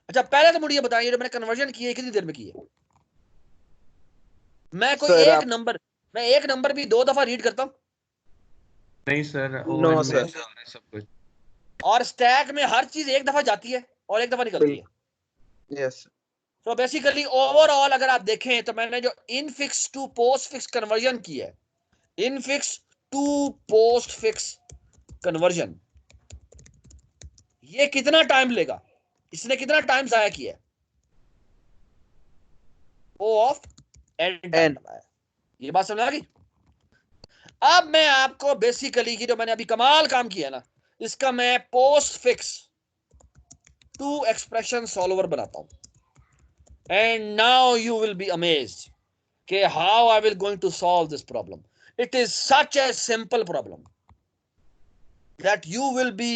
अच्छा पहले तो मुझे बताइए, जो मैंने कन्वर्जन की है कितनी देर में की है। मैं कोई सर, एक नंबर भी 2 दफा रीड करता हूं, नहीं सर, नो सर। सब कुछ। और स्टैक में हर चीज एक दफा जाती है और एक दफा निकलती है। यस। तो बेसिकली ओवरऑल अगर आप देखें तो मैंने जो infix to post fix conversion की है, infix to post fix conversion, ये कितना टाइम लेगा, इसने कितना टाइम जाया किया है, O ऑफ n, ये बात समझ आ गई। अब मैं आपको बेसिकली की जो मैंने अभी कमाल काम किया ना, इसका मैं post fix to expression solver बनाता हूं, and now you will be amazed कि how I will going to solve this problem. It is such a simple problem that you will be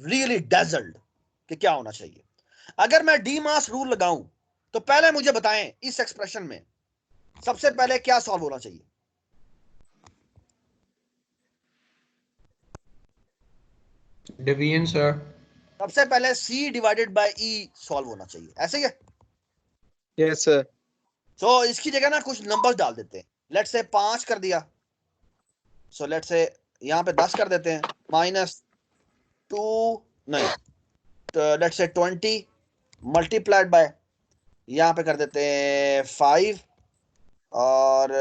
really dazzled कि क्या होना चाहिए। अगर मैं D मास rule लगाऊं तो पहले मुझे बताएं इस एक्सप्रेशन में सबसे पहले क्या सॉल्व होना चाहिए। Division sir. सबसे पहले C divided by E solve होना चाहिए, ऐसे ही है। Yes sir. सो इसकी जगह ना कुछ नंबर्स डाल देते हैं, लेट्स से 5 कर दिया, सो लेट्स से यहाँ पे 10 कर देते हैं, -2 नहीं तो लेट्स से 20 मल्टीप्लाइड बाय यहाँ पे कर देते हैं 5 और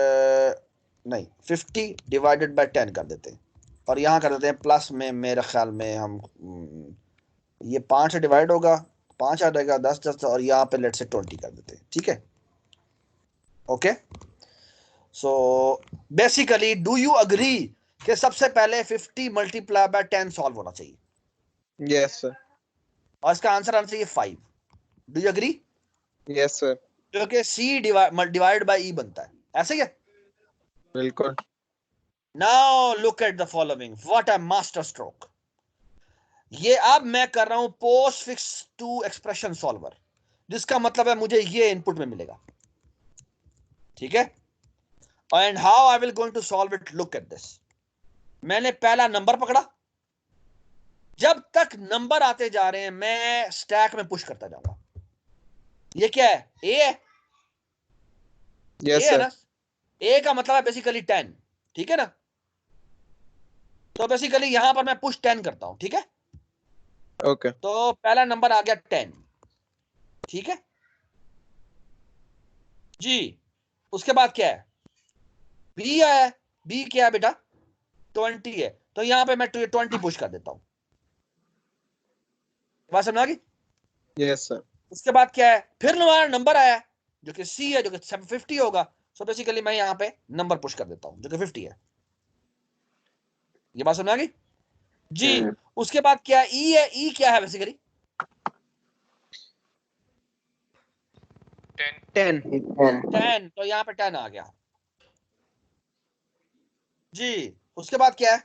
नहीं 50 डिवाइडेड बाय 10 कर देते हैं, और यहाँ कर देते हैं प्लस में, मेरे ख्याल में हम ये 5 से डिवाइड होगा, 5 आ जाएगा 10 और यहाँ पे लेट से 20 कर देते हैं, ठीक है। Okay, so basically do you agree कि सबसे पहले 50 मल्टीप्लाई बाय 10 सॉल्व होना चाहिए? Yes sir. और इसका आंसर आना चाहिए 5। Do you agree? Yes sir. क्योंकि C डिवाइड बाय E बनता है, ऐसे ही है। बिल्कुल। Now look at the following, what a master stroke. ये अब मैं कर रहा हूं post fix to expression solver, जिसका मतलब है मुझे ये इनपुट में मिलेगा, ठीक है। And how I will going to solve it, look at this. मैंने पहला नंबर पकड़ा, जब तक नंबर आते जा रहे हैं मैं स्टैक में पुश करता जाऊंगा। ये क्या है, ए है, यस ए है सर। ना, ए का मतलब है बेसिकली 10, ठीक है ना। तो बेसिकली यहां पर मैं पुश 10 करता हूं, ठीक है। ओके। तो पहला नंबर आ गया 10, ठीक है जी। उसके बाद क्या है, बी आया, बी क्या है बेटा, 20 है, तो यहां पे मैं 20 पुश कर देता हूं, बात समझ आ गई। Yes sir. उसके बाद क्या है, फिर हमारा नंबर आया जो कि सी है, जो कि 50 होगा, सो बेसिकली मैं यहां पे नंबर पुश कर देता हूं जो कि 50 है, ये बात समझ आ गई जी। उसके बाद क्या है, ई है, ई क्या है बेसिकली 10। 10, तो यहां पे 10 आ गया जी। उसके बाद क्या है,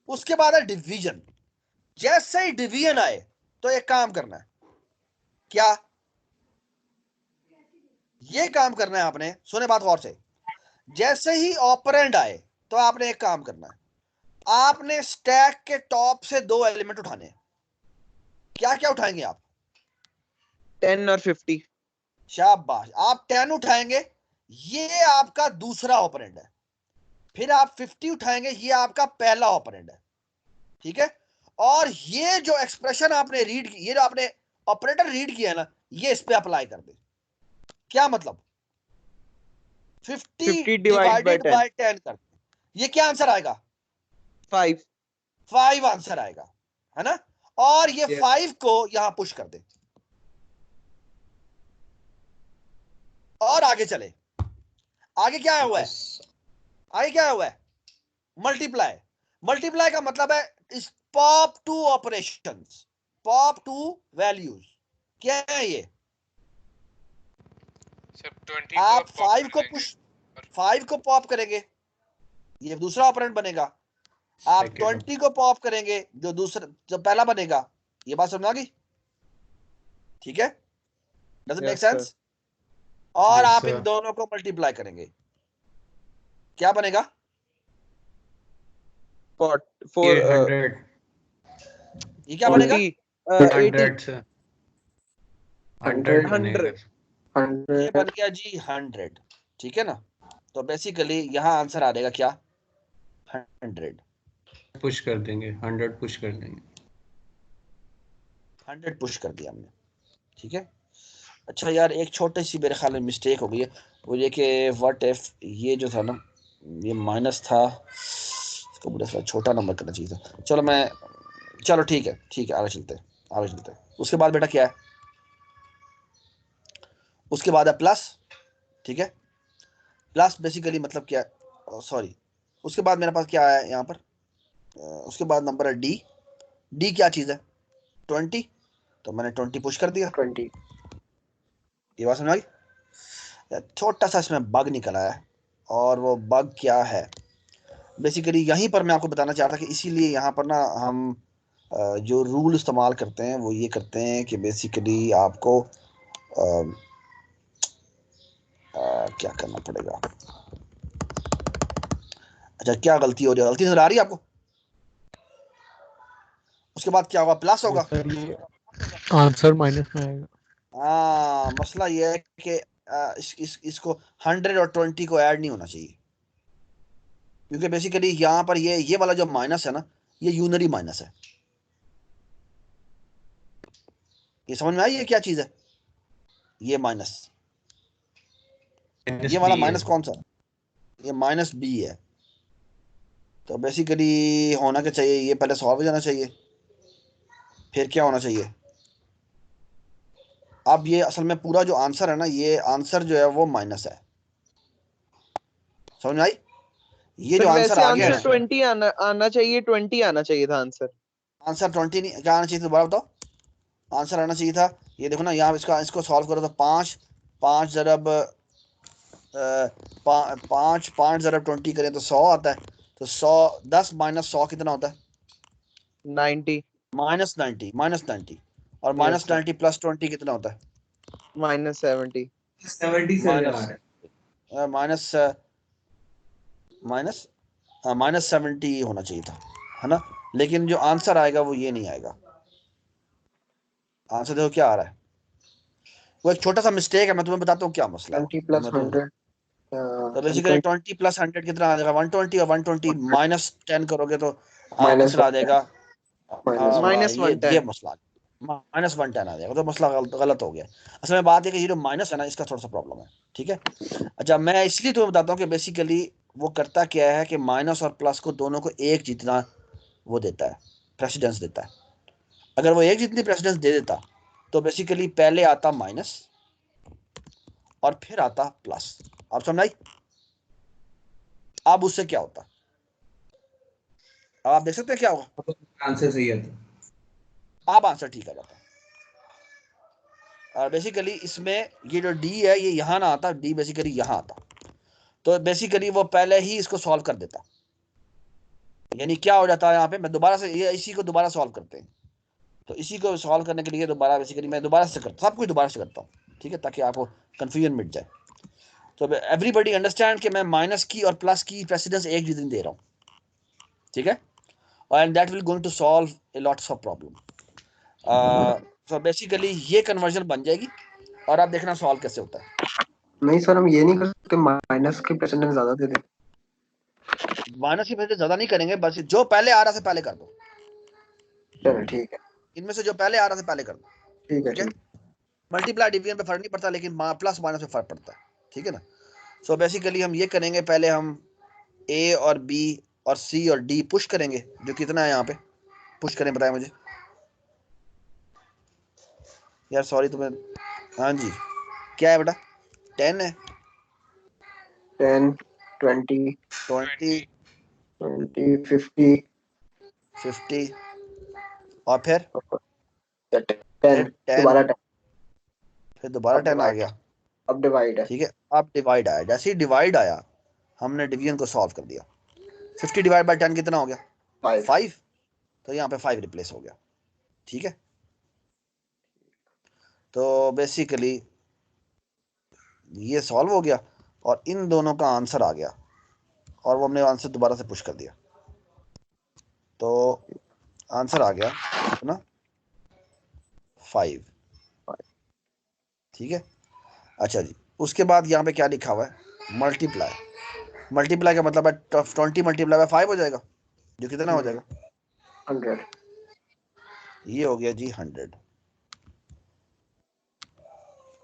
उसके बाद है डिवीजन। जैसे ही डिवीजन आए तो एक काम करना है, क्या ये काम करना है आपने, सुने बात गौर से। जैसे ही ऑपरेंड आए तो आपने एक काम करना है, आपने स्टैक के टॉप से 2 एलिमेंट उठाने हैं। क्या क्या उठाएंगे आप? 10 और 50। शाबाश, आप 10 उठाएंगे, ये आपका दूसरा ऑपरेंड है। फिर आप 50 उठाएंगे, ये आपका पहला ऑपरेंड है, ठीक है। और ये जो एक्सप्रेशन आपने रीड की, ये जो आपने ऑपरेटर रीड किया है ना, ये इस पे अप्लाई कर दे। क्या मतलब, 50 डिवाइडेड बाय 10 कर दे, ये क्या आंसर आएगा, 5 आंसर आएगा, है ना। और ये 5 को यहां पुश कर दे और आगे चले। आगे क्या हुआ है, आगे क्या हुआ है, मल्टीप्लाई। मल्टीप्लाई का मतलब है इस pop two operations, pop two values. क्या है ये, आप 5 को पुश, 5 को पॉप करेंगे, ये दूसरा ऑपरेंड बनेगा। आप 20 को पॉप करेंगे, जो दूसरा, जो पहला बनेगा। ये बात समझ आ गई, ठीक है, डज इट मेक सेंस। और Yes, आप sir. इन दोनों को मल्टीप्लाई करेंगे, क्या बनेगा, 100 ये क्या बनेगा, 100 से 100 बनेगा। ये बन गया जी 100, ठीक है ना। तो बेसिकली यहां आंसर आ जाएगा क्या, 100 पुश कर देंगे, 100 पुश कर देंगे। 100 पुश कर दिया हमने, ठीक है। अच्छा यार, एक छोटी सी मेरे ख्याल में मिस्टेक हो गई है, वो ये कि व्हाट इफ ये जो था ना, ये माइनस था, तो मुझे थोड़ा छोटा नंबर करना चाहिए था। चलो ठीक है आगे चलते हैं। उसके बाद बेटा क्या है, उसके बाद है प्लस, ठीक है। प्लस बेसिकली मतलब क्या है, सॉरी, उसके बाद मेरे पास क्या है यहाँ पर, उसके बाद नंबर है डी। डी क्या चीज़ है, 20, तो मैंने 20 पुश कर दिया। 20। ये बात समझ आई। छोटा सा इसमें बग निकला है, और वो बग क्या है, बेसिकली यहीं पर मैं आपको बताना चाहता कि इसीलिए यहाँ पर ना हम जो रूल इस्तेमाल करते हैं वो ये करते हैं कि बेसिकली आपको क्या करना पड़ेगा। अच्छा, क्या गलती हो रही है, गलती नजर आ रही है आपको। उसके बाद क्या होगा, प्लस होगा। सर ये आंसर माइनस में आएगा। हाँ, मसला ये है कि इसको 100 और 20 को ऐड नहीं होना चाहिए, क्योंकि बेसिकली यहाँ पर ये वाला जो माइनस है ना, ये यूनरी माइनस है। ये समझ में आई, ये क्या चीज है, ये माइनस, ये वाला माइनस कौन सा, ये माइनस बी है। तो बेसिकली होना क्या चाहिए, ये पहले सॉल्व हो जाना चाहिए, फिर क्या होना चाहिए। अब ये असल में पूरा जो आंसर है ना, ये आंसर जो है वो माइनस है, समझ में आई। ये जो सर आंसर वैसे आ गया आंसर ना, 20 आना चाहिए, 20 आना चाहिए था आंसर। आंसर 20 नहीं, क्या आना चाहिए था दोबारा बताओ। आंसर आना चाहिए था, ये देखो ना यहाँ, इसको सॉल्व करो तो 5 ज़रब 5 ज़रब 20 करें तो 100 आता है। तो 100, 10 माइनस 100 कितना होता है, 90। -90। और यस सर। -90 प्लस 20 कितना होता है, -70। 70 से आ रहा है। माइनस माइनस -70 होना चाहिए था, है ना। लेकिन जो आंसर आएगा वो ये नहीं आएगा। आंसर देखो क्या आ रहा है, वो एक छोटा सा मिस्टेक है, मैं तुम्हें बताता हूँ क्या मसला है। 20 प्लस 100। तो बेसिकली 20 प्लस 100 कितना आ जाएगा, 120, और 120 -10 करोगे तो माइनस आंसर आ जाएगा माइनस ये मसला -110 आ जाएगा। तो मसला गलत हो गया। असल में बात है कि ये जो माइनस है ना, इसका थोड़ा सा प्रॉब्लम है, ठीक है। अच्छा, मैं इसलिए तुम्हें बताता हूँ कि बेसिकली वो करता क्या है कि माइनस और प्लस को दोनों को एक जितना वो देता है, प्रेसिडेंस देता है। अगर वो एक जितनी प्रेसिडेंस दे देता तो बेसिकली पहले आता माइनस और फिर आता प्लस। आप समझ आई। अब उससे क्या होता, अब आप देख सकते हैं क्या होगा, आंसर सही आता। अब आंसर ठीक आ जाता। और बेसिकली इसमें ये जो डी है ये यहाँ ना आता, डी बेसिकली यहाँ आता। तो बेसिकली वो पहले ही इसको सॉल्व कर देता, यानी क्या हो जाता है यहाँ पे, मैं दोबारा से ये इसी को दोबारा सॉल्व करते हैं। तो इसी को सॉल्व करने के लिए दोबारा बेसिकली मैं दोबारा से करता, सब कुछ दोबारा से करता हूँ, ठीक है, ताकि आपको कंफ्यूजन मिट जाए। तो एवरीबडी अंडरस्टैंड कि मैं माइनस की और प्लस की प्रेसिडेंस एक जितनी दे रहा हूँ, ठीक है। And that will going to solve a lots of problem. तो बेसिकली ये कन्वर्जन बन जाएगी, और आप देखना सॉल्व कैसे होता है। नहीं सर, हम ये नहीं कर सकते माइनस की प्रेसिडेंस ज्यादा दे दें। माइनस की प्रेसिडेंस ज्यादा नहीं करेंगे, बस जो पहले आ रहा से पहले कर दो। चलो ठीक है, इनमें से जो पहले आ रहा से पहले कर दो, ठीक है, ठीक है। ठीक। मल्टीप्लाई डिवीजन पे फर्क नहीं पड़ता, लेकिन प्लस माइनस पे फर्क पड़ता है, ठीक है ना। सो बेसिकली हम ये करेंगे, पहले हम ए और बी और सी और डी पुश करेंगे। जो कितना है यहाँ पे पुश करें, बताएं मुझे यार, सॉरी तुम्हें, हाँ जी, क्या है बेटा, 10 है, 10, 20, 20, 50, 50, और फिर 10, 10, दोबारा 10। फिर दोबारा अब 10 आ डिवाइड, गया, अब डिवाइड है। ठीक है। अब डिवाइड आया, जैसे ही डिवाइड आया हमने डिवीजन को सॉल्व कर दिया। 50 डिवाइड बाई 10 कितना हो गया, 5। तो यहाँ पे 5 रिप्लेस हो गया, ठीक है। तो बेसिकली ये सॉल्व हो गया, और इन दोनों का आंसर आ गया, और वो हमने आंसर दोबारा से पुश कर दिया। तो आंसर आ गया कितना, 5, ठीक है। अच्छा जी, उसके बाद यहाँ पे क्या लिखा हुआ है, मल्टीप्लाई। मल्टीप्लाई का मतलब है 20 मल्टीप्लाई बाय 5 हो जाएगा, जो कितना हो जाएगा, 100। ये हो गया जी 100,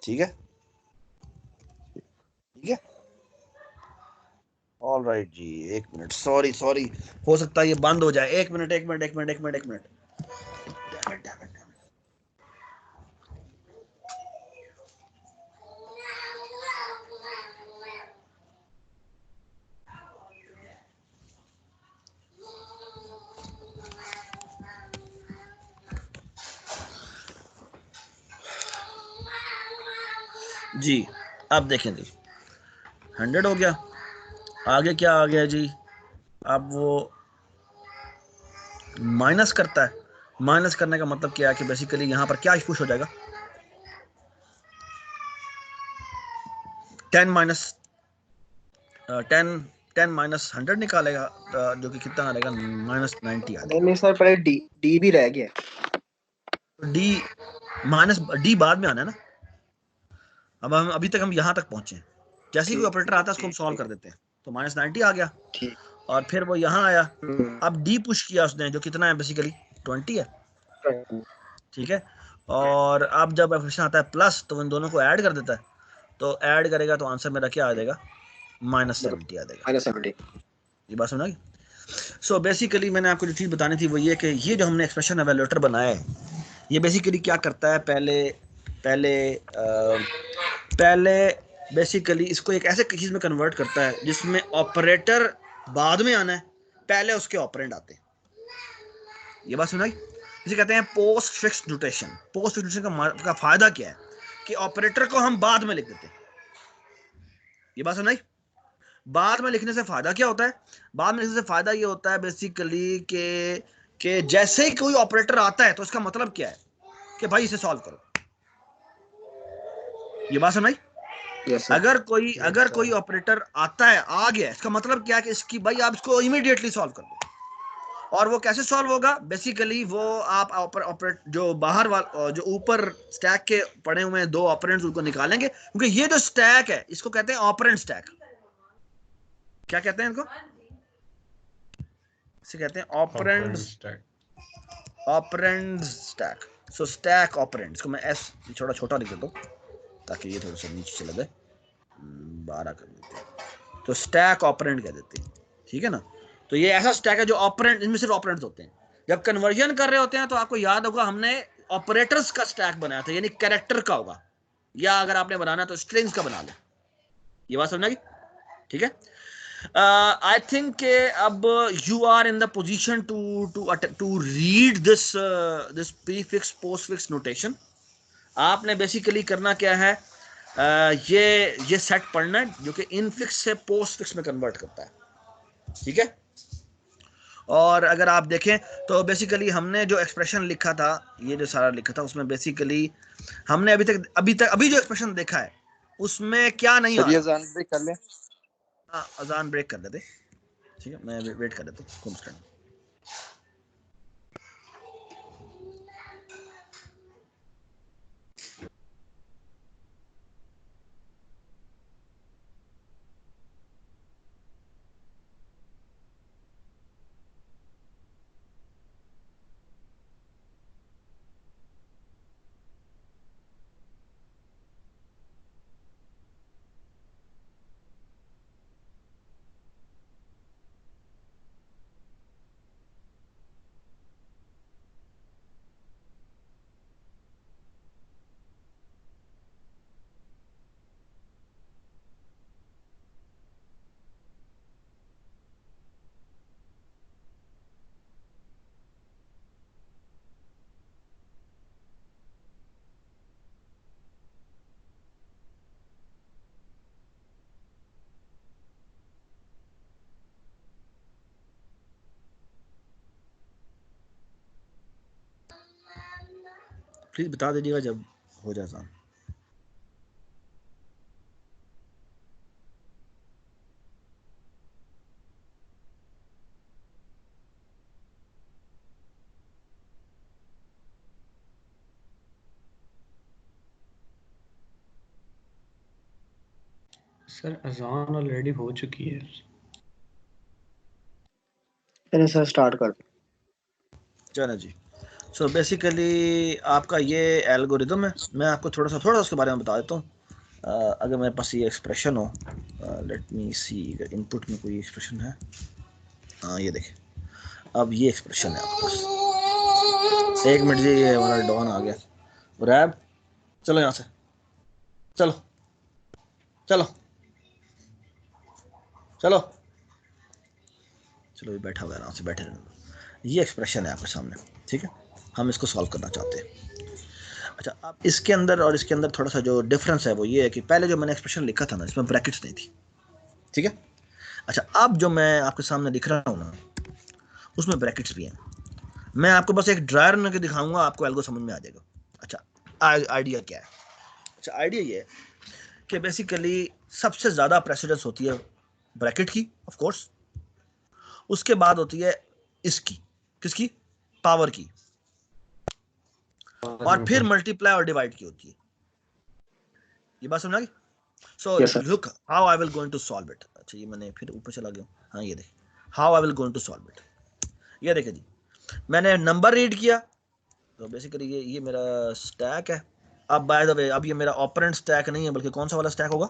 ठीक है, ठीक है। ऑल राइट जी, एक मिनट, सॉरी सॉरी, हो सकता है ये बंद हो जाए। एक मिनट एक मिनट एक मिनट एक मिनट एक minute. Damn it, damn it, damn it. जी अब देखें जी, 100 हो गया। आगे क्या आ गया जी, अब वो माइनस करता है। माइनस करने का मतलब क्या है कि बेसिकली यहाँ पर क्या पुश हो जाएगा, 10 माइनस 10 माइनस 100 निकालेगा, जो कि कितना आ जाएगा, -90 आ जाएगा। नहीं सर, पहले डी भी रह गया। डी माइनस डी बाद में आना है ना। अब हम अभी तक हम यहाँ तक पहुंचे हैं, जैसे ही कोई ऑपरेटर आता है उसको हम सॉल्व कर देते हैं। तो -90 आ गया, और फिर वो यहाँ आया। अब डी पुश किया उसने, जो कितना है बेसिकली 20 है, ठीक है। और अब जब ऑपरेशन आता है प्लस, तो इन दोनों को ऐड कर देता है। तो ऐड करेगा तो आंसर मेरा क्या आ जाएगा, -70 आ जाएगा। -70, ये बात समझ आ गई। सो बेसिकली मैंने आपको जो चीज़ बतानी थी वो ये कि ये जो हमने एक्सप्रेशन एवेल्यूएटर बनाया है, ये बेसिकली क्या करता है, पहले बेसिकली इसको एक ऐसे चीज़ में कन्वर्ट करता है जिसमें ऑपरेटर बाद में आना है, पहले उसके ऑपरेंड आते हैं। ये बात सुनाई, इसे कहते हैं post fix notation. Postfix notation का फायदा क्या है कि ऑपरेटर को हम बाद में लिख देते हैं। ये बात सुनाई। बाद में लिखने से फायदा क्या होता है, बाद में लिखने से फायदा ये होता है बेसिकली कि जैसे ही कोई ऑपरेटर आता है तो इसका मतलब क्या है कि भाई इसे सॉल्व करो। ये बात समझ। अगर कोई ऑपरेटर आता है, आ गया, इसका मतलब क्या है कि इसकी भाई आप इसको इमीडिएटली सॉल्व कर दो। और वो कैसे सॉल्व होगा, बेसिकली वो आप ऑपरेट जो बाहर जो ऊपर स्टैक के पड़े हुए हैं दो ऑपरेंड्स, उनको निकालेंगे, क्योंकि ये जो स्टैक है इसको कहते हैं ऑपरेंड स्टैक। क्या कहते हैं इनको, इसे कहते हैं ऑपरेंड स्टैक। सो स्टैक ऑपरेंड, इसको मैं एस थोड़ा छोटा लिख देता हूँ ताकि ये थोड़ा सा नीचे चला जाए, 12 कर देते हैं, तो स्टैक ऑपरेंड कह देते हैं, ठीक है ना। तो ये ऐसा स्टैक है जो ऑपरेंड, इनमें सिर्फ ऑपरेंड्स होते हैं। जब कन्वर्जन कर रहे होते हैं तो आपको याद होगा हमने ऑपरेटर्स का स्टैक बनाया था, यानी कैरेक्टर का होगा, या अगर आपने बनाना तो स्ट्रिंग्स का बना ले। ये बात समझ गई, ठीक है। I think अब you are in the position to read this prefix postfix notation. आपने बेसिकली करना क्या है, ये सेट पढ़ना है जो कि इनफिक्स से पोस्टफिक्स में कन्वर्ट करता है, ठीक है। और अगर आप देखें तो बेसिकली हमने जो एक्सप्रेशन लिखा था, ये जो सारा लिखा था, उसमें बेसिकली हमने अभी जो एक्सप्रेशन देखा है उसमें क्या नहीं आ रहा। अजान ब्रेक कर देते, ठीक है, मैं वेट कर देता हूँ। प्लीज बता दीजिएगा जब हो जाए आसान। सर अजान ऑलरेडी हो चुकी है। चलो सर स्टार्ट कर दो। चलो जी। सो बेसिकली आपका ये एल्गोरिदम है। मैं आपको थोड़ा सा उसके बारे में बता देता हूँ। अगर मेरे पास ये एक्सप्रेशन हो, लेट मी सी इनपुट में कोई एक्सप्रेशन है। हाँ ये देखें, अब ये एक्सप्रेशन है आपके पास। एक मिनट जी, ये हमारा डॉन आ गया। रैब चलो यहाँ से, चलो चलो चलो चलो, ये बैठा हुआ है, आराम से बैठे रहना। ये एक्सप्रेशन है आपके सामने, ठीक है, हम इसको सॉल्व करना चाहते हैं। अच्छा, अब इसके अंदर और इसके अंदर थोड़ा सा जो डिफरेंस है वो ये है कि पहले जो मैंने एक्सप्रेशन लिखा था ना, इसमें ब्रैकेट्स नहीं थी, ठीक है। अच्छा, अब जो मैं आपके सामने लिख रहा हूँ ना, उसमें ब्रैकेट्स भी हैं। मैं आपको बस एक ड्रायर में दिखाऊंगा, आपको एल्गो समझ में आ जाएगा। अच्छा, आइडिया क्या है? अच्छा, आइडिया ये है कि बेसिकली सबसे ज़्यादा प्रेसिडेंस होती है ब्रैकेट की, ऑफ कोर्स। उसके बाद होती है इसकी, किसकी? पावर की। और फिर मल्टीप्लाई और डिवाइड की होती है। ये बात समझ आ गई? So look how I will going to solve it. अच्छा, ये मैंने फिर ऊपर चला गया। हाँ ये देखिए, how I will going to solve it. ये देखिए जी, मैंने नंबर रीड किया, तो बेसिकली ये मेरा स्टैक है। अब बाय द वे, अब ये मेरा ऑपरेंट स्टैक नहीं है, बल्कि कौन सा वाला स्टैक होगा?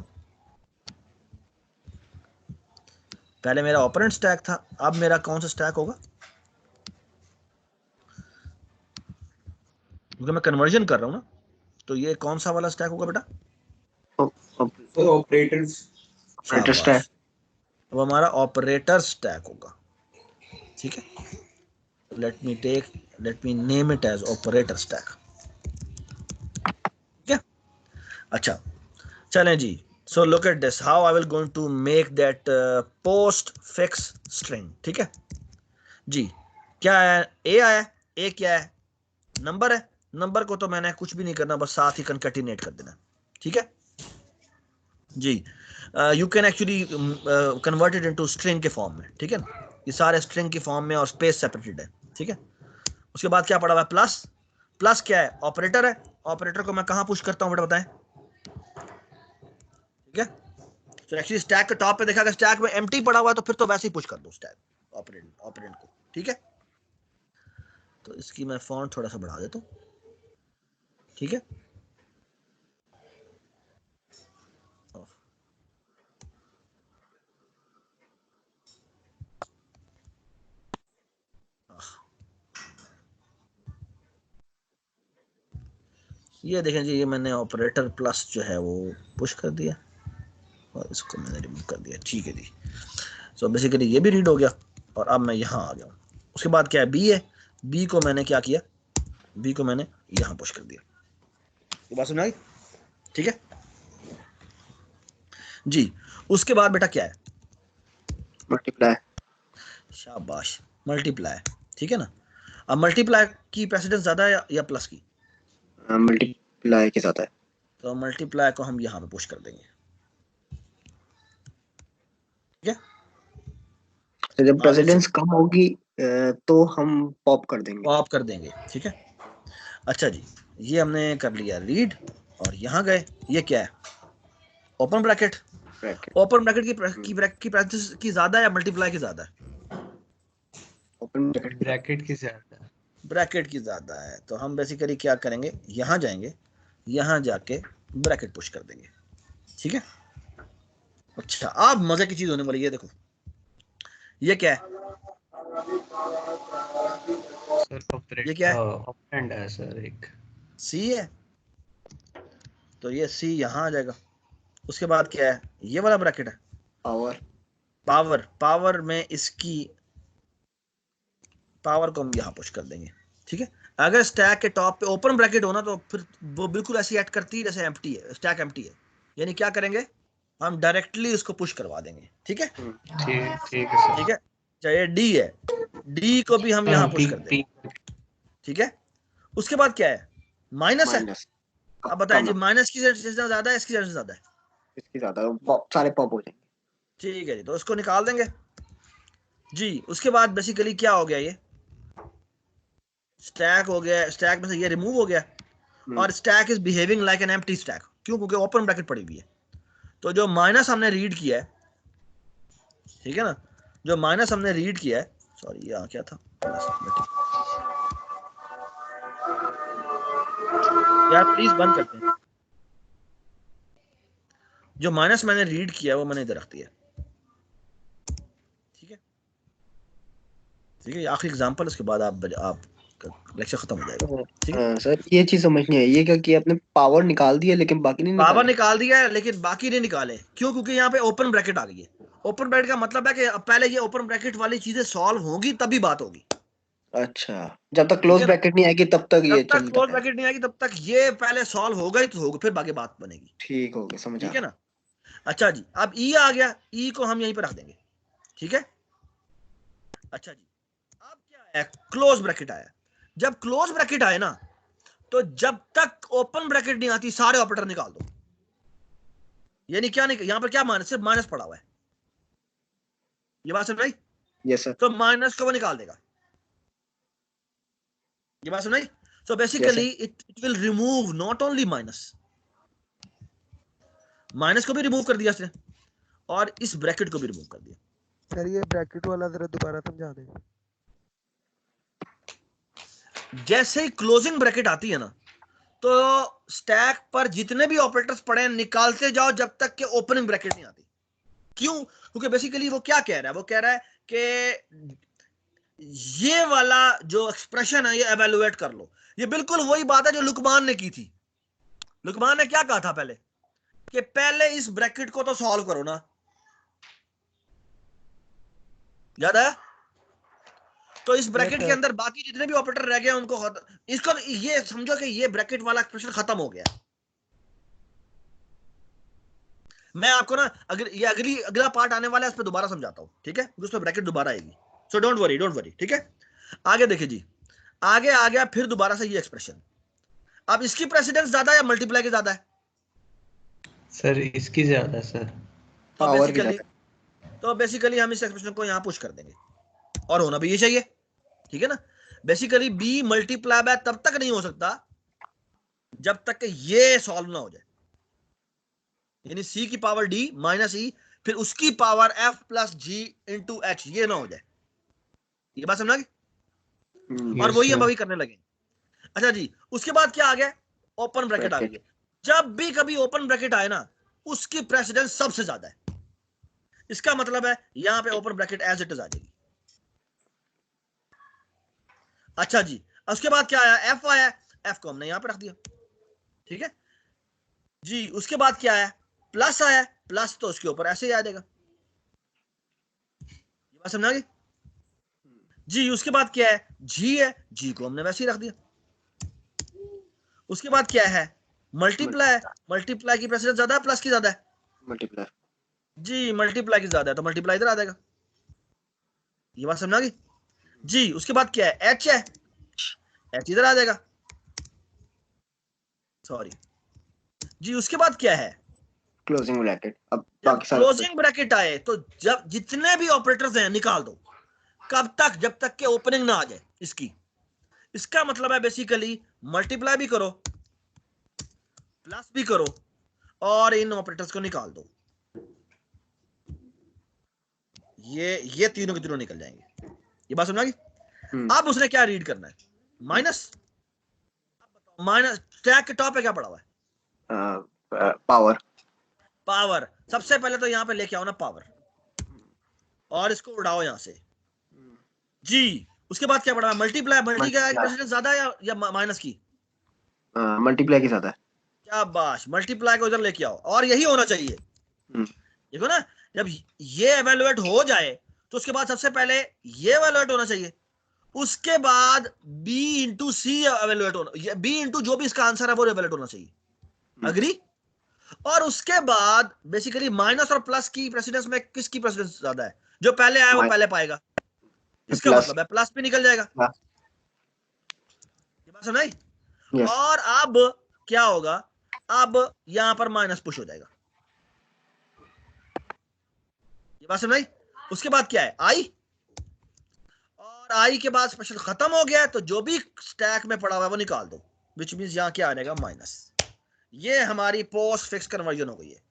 पहले मेरा ऑपरेंट स्टैक था, अब मेरा कौन सा स्टैक होगा? क्योंकि मैं कन्वर्जन कर रहा हूं ना, तो ये कौन सा वाला स्टैक होगा बेटा? Operators stack. अब हमारा ऑपरेटर स्टैक होगा, ठीक है। Let me name it as operator stack, ठीक है। अच्छा चलें जी, so look at this, how I will going to make that postfix string, ठीक है जी। क्या है? ए आया, ए क्या है? नंबर है। नंबर को तो मैंने कुछ भी नहीं करना, बस साथ ही कंकैटिनेट कर देना, ठीक है जी। You can actually convert it into string के फॉर्म में, ठीक है ना। ये सारे स्ट्रिंग के फॉर्म में और स्पेस सेपरेटेड है, ठीक है। उसके बाद क्या पड़ा हुआ है? प्लस। प्लस क्या है? ऑपरेटर है। ऑपरेटर को मैं कहां पुश करता हूं बेटा, बताएं? ठीक है, तो एक्चुअली स्टैक के टॉप पे देखा, अगर स्टैक में एम्प्टी पड़ा हुआ है तो फिर तो वैसे ही पुश कर दो स्टैक ऑपरेंड को, ठीक है। तो इसकी मैं फॉन्ट थोड़ा सा बढ़ा देता हूं, ठीक है। ये देखें जी, ये मैंने ऑपरेटर प्लस जो है वो पुश कर दिया और इसको मैंने रिमूव कर दिया, ठीक है जी। सो बेसिकली ये भी रीड हो गया और अब मैं यहाँ आ गया हूँ। उसके बाद क्या है? बी है। बी को मैंने क्या किया? बी को मैंने यहाँ पुश कर दिया। ये बात समझ आई? ठीक है जी। उसके बाद बेटा क्या है? मल्टीप्लाई। शाबाश, मल्टीप्लाई, ठीक है ना। अब मल्टीप्लाई की प्रेसिडेंस ज्यादा है या प्लस की? मल्टीप्लाई के साथ है, तो मल्टीप्लाई को हम यहाँ पे पुश कर देंगे, ठीक है। तो जब प्रेसिडेंस कम होगी तो हम पॉप कर देंगे, ठीक है। अच्छा जी, ये हमने कर लिया रीड और यहाँ गए। ये क्या है? Open bracket. ओपन ब्रैकेट की प्रेसिडेंस की ज्यादा है या मल्टीप्लाई की ज्यादा है? ओपन ब्रैकेट की ज्यादा, ब्रैकेट की ज्यादा है। तो हम बेसिकली क्या करेंगे, यहाँ जाएंगे, यहाँ जाके ब्रैकेट पुश कर देंगे, ठीक है। अच्छा, अब मजे की चीज होने वाली है, देखो ये क्या है? सर ये क्या है? ऑपरेंड है सर, एक सी है, तो ये सी यहाँ आ जाएगा। उसके बाद क्या है? ये वाला ब्रैकेट है पावर। पावर में इसकी पावर को हम यहाँ पुश कर देंगे, ठीक है। अगर स्टैक के टॉप पे ओपन ब्रैकेट हो ना, तो फिर वो बिल्कुल ऐसी एक्ट करती है जैसे एम्प्टी है, स्टैक एम्प्टी है। यानी क्या करेंगे, हम डायरेक्टली इसको पुश करवा देंगे, ठीक है। ठीक है, चाहे डी है, डी को भी हम यहाँ पुश कर देंगे, ठीक है। उसके बाद क्या है? माइनस है। अब बताएं जी, माइनस की ज्यादा है इसकी ज्यादा है? इसकी ज्यादा, सारे पॉप हो जाएंगे, ठीक है जी, तो उसको निकाल देंगे जी। उसके बाद बेसिकली क्या हो गया? ये स्टैक हो गया, स्टैक में से ये रिमूव हो गया और stack is behaving like an empty stack. क्यों? क्योंकि ओपन ब्रैकेट पड़ी हुई है। तो जो माइनस हमने रीड किया है, ठीक है ना, जो माइनस हमने रीड किया है, सॉरी यहाँ क्या था, यार प्लीज बंद करते हैं। जो माइनस मैंने रीड किया वो मैंने इधर रख दिया। ठीक है, ठीक है, आखिरी एग्जांपल, उसके बाद आप लेक्चर खत्म हो जाएगा। ठीक है, सर ये चीज समझ नहीं आई, ये क्या किया आपने, पावर निकाल दिया लेकिन बाकी नहीं पावर निकाले? निकाल दिया है लेकिन बाकी नहीं निकाले। क्यों? क्योंकि यहाँ पे ओपन ब्रैकेट आ गई है। ओपन ब्रैकेट का मतलब है कि पहले ये ओपन ब्रैकेट वाली चीजें सॉल्व होंगी तभी बात होगी। अच्छा, जब तक क्लोज ब्रैकेट नहीं आएगी तब तक ये जब तक चलता क्लोज है। ब्रैकेट नहीं आएगी तब तक ये पहले सॉल्व होगा ही तो होगा, फिर बाकी बात बनेगी। ठीक हो गया, समझा। ठीक है ना। अच्छा जी, अब ई आ गया, ई को हम यहीं पर रख देंगे। ठीक है, अच्छा जी, अब क्या है, क्लोज ब्रैकेट आया। जब क्लोज ब्रैकेट आए ना, तो जब तक ओपन ब्रैकेट नहीं आती सारे ऑपरेटर निकाल दो। यानी क्या नहीं, यहां पर क्या माइनस, सिर्फ माइनस पड़ा हुआ है। ये बात सुन रही? Yes sir. तो माइनस को वो निकाल देगा। ये बात सुन रही? So basically it will remove not only minus, minus को भी रिमूव कर दिया इसने और इस ब्रैकेट को भी रिमूव कर दिया। सर ये ब्रैकेट वाला जरा दोबारा समझा दें। जैसे ही क्लोजिंग ब्रैकेट आती है ना, तो स्टैक पर जितने भी ऑपरेटर्स पड़े हैं निकालते जाओ जब तक कि ओपनिंग ब्रैकेट नहीं आती। क्यों? क्योंकि बेसिकली वो क्या कह रहा है, वो कह रहा है कि ये वाला जो एक्सप्रेशन है ये एवेलुएट कर लो। ये बिल्कुल वही बात है जो लुकमान ने की थी। लुकमान ने क्या कहा था पहले, कि पहले इस ब्रैकेट को तो सॉल्व करो ना, याद है? तो इस ब्रैकेट के अंदर बाकी जितने भी ऑपरेटर रह गए उनको इसको ये समझो कि ये ब्रैकेट वाला एक्सप्रेशन खत्म हो गया। मैं आपको ना ये अगला पार्ट आने वाला है, उस पर दोबारा समझाता हूं। ठीक है, उस पर ब्रैकेट दोबारा आएगी। So don't worry. ठीक है, आगे देखिए जी, आगे आ गया फिर दोबारा से ये एक्सप्रेशन। अब इसकी प्रेसिडेंस ज्यादा या मल्टीप्लाई की ज्यादा है? सर इसकी ज्यादा है सर। तो बेसिकली हम इस एक्सप्रेशन को यहां पुश कर देंगे और होना भी ये चाहिए। ठीक है ना। बेसिकली बी मल्टीप्लाई बाय तब तक नहीं हो सकता जब तक कि ये सॉल्व ना हो जाए, यानी सी की पावर डी माइनस ई फिर उसकी पावर एफ प्लस जी इंटू एच, ये ना हो जाए। ये बात समझा? और वही हम अभी करने लगे। अच्छा जी, उसके बाद क्या आ गया, ओपन ब्रैकेट आ गई। जब भी कभी ओपन ब्रैकेट आए ना, उसकी प्रेसिडेंस सबसे ज्यादा है। इसका मतलब है यहां पे open bracket as it is आ जाएगी। अच्छा जी, उसके बाद क्या आया, एफ आया, एफ को हमने यहां पे रख दिया। ठीक है जी, उसके बाद क्या आया, प्लस आया, प्लस तो उसके ऊपर ऐसे ही आ जाएगा। ये बात समझा गई जी। उसके बाद क्या है, जी है, जी को हमने वैसे ही रख दिया। उसके बाद क्या है, मल्टीप्लाई, मल्टीप्लाई की प्रेसिडेंस ज्यादा है प्लस की ज्यादा है? मल्टीप्लाई जी, मल्टीप्लाई की ज्यादा है तो मल्टीप्लाई इधर आ जाएगा। ये बात समझा गई जी। उसके बाद क्या है, एच है, एच इधर आ जाएगा, सॉरी जी। उसके बाद क्या है, क्लोजिंग ब्रैकेट। अब जब क्लोजिंग ब्रैकेट आए तो जब जितने भी ऑपरेटर्स हैं निकाल दो। कब तक? जब तक के ओपनिंग ना आ जाए इसकी। इसका मतलब है बेसिकली मल्टीप्लाई भी करो प्लस भी करो और इन ऑपरेटर्स को निकाल दो। ये तीनों के तीनों निकल जाएंगे। ये बात समझा गई? अब उसने क्या रीड करना है, माइनस। माइनस स्टैक के टॉप पे क्या पड़ा हुआ है, पावर। पावर। सबसे पहले तो यहां पे लेके आओ ना पावर और इसको उड़ाओ यहां से जी। उसके बाद क्या पड़ा है, मल्टीप्लाई। मल्टीप्लाई की प्रेसिडेंस ज्यादा है या माइनस की? मल्टीप्लाई की ज्यादा है। क्या बात, मल्टीप्लाई को इधर लेके आओ और यही होना चाहिए। देखो ना, जब ये एवेलुएट हो जाए तो उसके बाद सबसे पहले ये एवेलुएट होना चाहिए, उसके बाद b इंटू सी एवेलुएट होना, b इंटू जो भी इसका आंसर है वो एवेलुएट होना चाहिए। अग्री? और उसके बाद बेसिकली माइनस और प्लस की प्रेसिडेंस में किसकी प्रेसिडेंस ज्यादा है? जो पहले आया वो पहले पाएगा। इसका मतलब है प्लस भी निकल जाएगा। ये बात समझ? और अब क्या होगा, अब यहां पर माइनस पुश हो जाएगा। ये बात समझ? उसके बाद क्या है, आई, और आई के बाद स्पेशल खत्म हो गया तो जो भी स्टैक में पड़ा हुआ है वो निकाल दो, विच मींस यहां क्या आ जाएगा, माइनस। ये हमारी पोस्ट फिक्स कन्वर्जन हो गई है।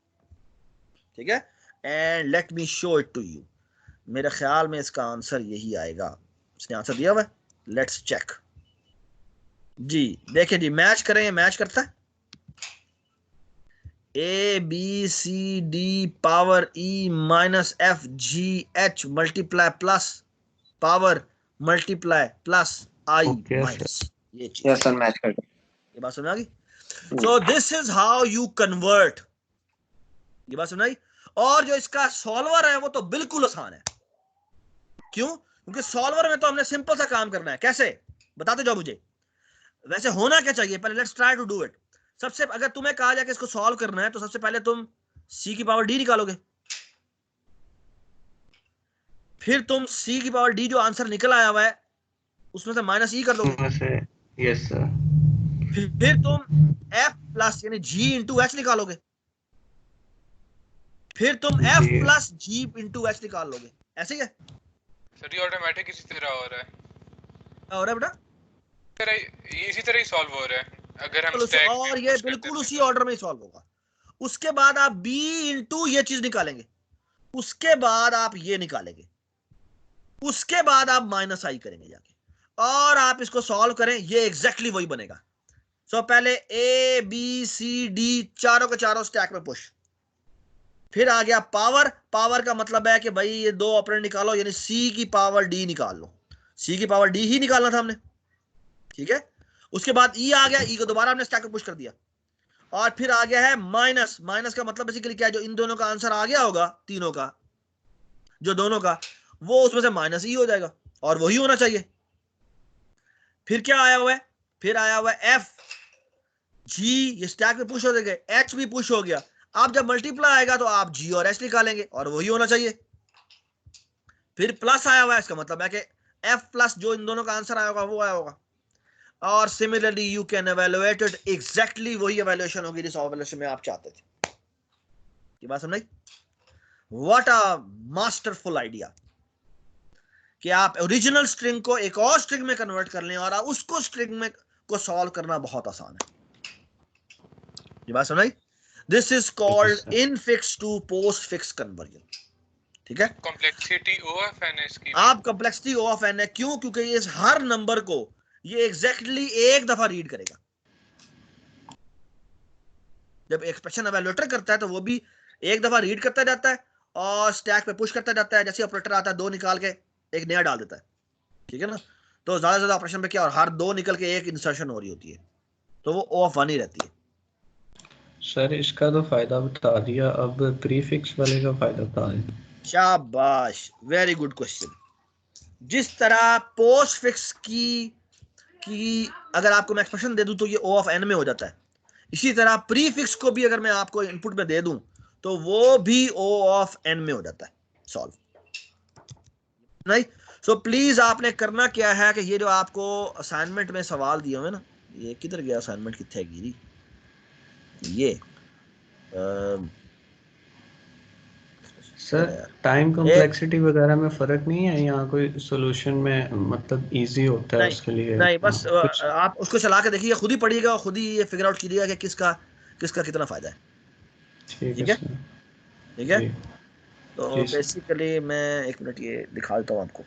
ठीक है, and let me show it to you. मेरे ख्याल में इसका आंसर यही आएगा। इसने आंसर दिया हुआ है, लेट्स चेक जी। देखिए जी, मैच करें, मैच करता है। A B C D power E minus F G H multiply plus power multiply plus I minus, ये चीज। यस सर, मैच कर दो। ये बात समझ आ गई? सो this is how you convert. ये बात समझ आई? और जो इसका सॉल्वर है वो तो बिल्कुल आसान है। क्यों? क्योंकि सॉल्वर में तो हमने सिंपल सा काम करना है। कैसे बताते जाओ मुझे। वैसे होना क्या चाहिए पहले, let's try to do it. सबसे अगर तुम्हें कहा जाए कि इसको सॉल्व करना है तो सबसे पहले तुम c की पावर d निकालोगे, फिर तुम c की पावर d जो आंसर निकल आया हुआ है उसमें से माइनस e कर दोगे। Yes sir. फिर तुम f प्लस यानी g इंटू h निकालोगे, फिर तुम f plus g into h निकाल लोगे। ऐसे ही है सर, ये ऑटोमेटिक इसी तरह हो रहा है। हो रहा है बेटा, इसी तरह ही सॉल्व हो रहा है अगर हम स्टैक और ये बिल्कुल उसी ऑर्डर में ही सॉल्व होगा। उसके बाद आप b इंटू ये चीज निकालेंगे, उसके बाद आप ये निकालेंगे, उसके बाद आप माइनस आई करेंगे जाके, और आप इसको सॉल्व करें, ये एग्जैक्टली वही बनेगा। सो पहले ए बी सी डी चारों के चारों स्टैक में पुश, फिर आ गया पावर। पावर का मतलब है कि भाई ये दो ऑपरेंड निकालो, यानी सी की पावर डी निकाल लो। सी की पावर डी ही निकालना था हमने, ठीक है। उसके बाद ई आ गया, ई को दोबारा हमने स्टैक में पुश कर दिया, और फिर आ गया है माइनस। माइनस का मतलब बेसिकली क्या है, जो इन दोनों का आंसर आ गया होगा तीनों का, जो दोनों का, वो उसमें से माइनस ई हो जाएगा, और वही होना चाहिए। फिर क्या आया हुआ है, फिर आया हुआ है एफ जी, ये स्टैक में पुश हो गए, एच भी पुश हो गया। अब जब मल्टीप्लाई आएगा तो आप जी और एच निकालेंगे, और वही होना चाहिए। फिर प्लस आया हुआ है, इसका मतलब है कि एफ प्लस जो इन दोनों का आंसर आया होगा वो आया होगा। और similarly you can evaluate it, exactly वही एवेल्युएशन होगी जिस एवेल्युएशन में आप चाहते थे। ये बात समझ? व्हाट अ मास्टरफुल आइडिया कि आप ओरिजिनल स्ट्रिंग को एक और स्ट्रिंग में कन्वर्ट कर लें, और उसको स्ट्रिंग में को सॉल्व करना बहुत आसान है। ये बात समझ? This is called infix to postfix conversion, ठीक है। कॉम्प्लेक्सिटी ओ ऑफ एन है इसकी। आप कॉम्प्लेक्सिटी ओ ऑफ एन है, क्यों? क्योंकि ये हर नंबर को ये एग्जैक्टली एक दफा रीड करेगा। जब एक्सप्रेशन एवेल्युएटर करता है तो वो भी एक दफा रीड करता जाता है और स्टैक पे पुश करता जाता है। जैसे ऑपरेटर आता है, दो निकाल के एक नया डाल देता है, ठीक है ना। तो ज्यादा से ज्यादा ऑपरेशन पे क्या, और हर दो निकल के एक इंसर्शन हो रही होती है, तो वो ओ ऑफ वन ही रहती है। सर इसका तो फायदा बता दिया, अब प्रीफिक्स वाले का फायदा बता दें। शाबाश, वेरी गुड क्वेश्चन। जिस तरह पोस्टफिक्स की अगर आपको मैं एक्सप्रेशन दे दूं तो ये ओ ऑफ एन में हो जाता है, इसी तरह प्रीफिक्स को भी अगर मैं आपको इनपुट में दे दूं तो वो भी ओ ऑफ एन में हो जाता है सॉल्व, नहीं। सो प्लीज आपने करना क्या है कि ये जो आपको असाइनमेंट में सवाल दिए हुए ना, ये किधर गया असाइनमेंट, कितने गिरी ये सर टाइम कॉम्प्लेक्सिटी वगैरह में फर्क नहीं है यहाँ, कोई सॉल्यूशन में मतलब इजी होता है उसके लिए? नहीं, बस आप उसको चला के देखिए, खुद ही पढ़िएगा और खुद ही ये फिगर आउट कीजिएगा कि किसका कितना फायदा है। ठीक है, ठीक है। तो बेसिकली मैं एक मिनट ये दिखा देता हूँ आपको।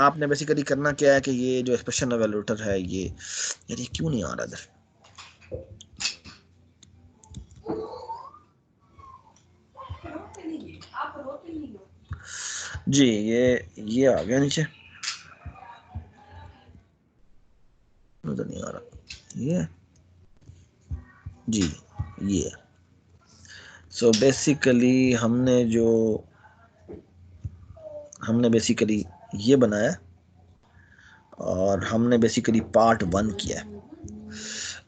आपने बेसिकली करना क्या है कि ये जो एक्सप्रेशन एवेल्युएटर है, ये यार ये क्यों नहीं आ रहा इधर, जी ये आ गया नीचे, नजर नहीं आ रहा ये जी, ये। सो बेसिकली हमने बेसिकली ये बनाया, और हमने बेसिकली पार्ट 1 किया है।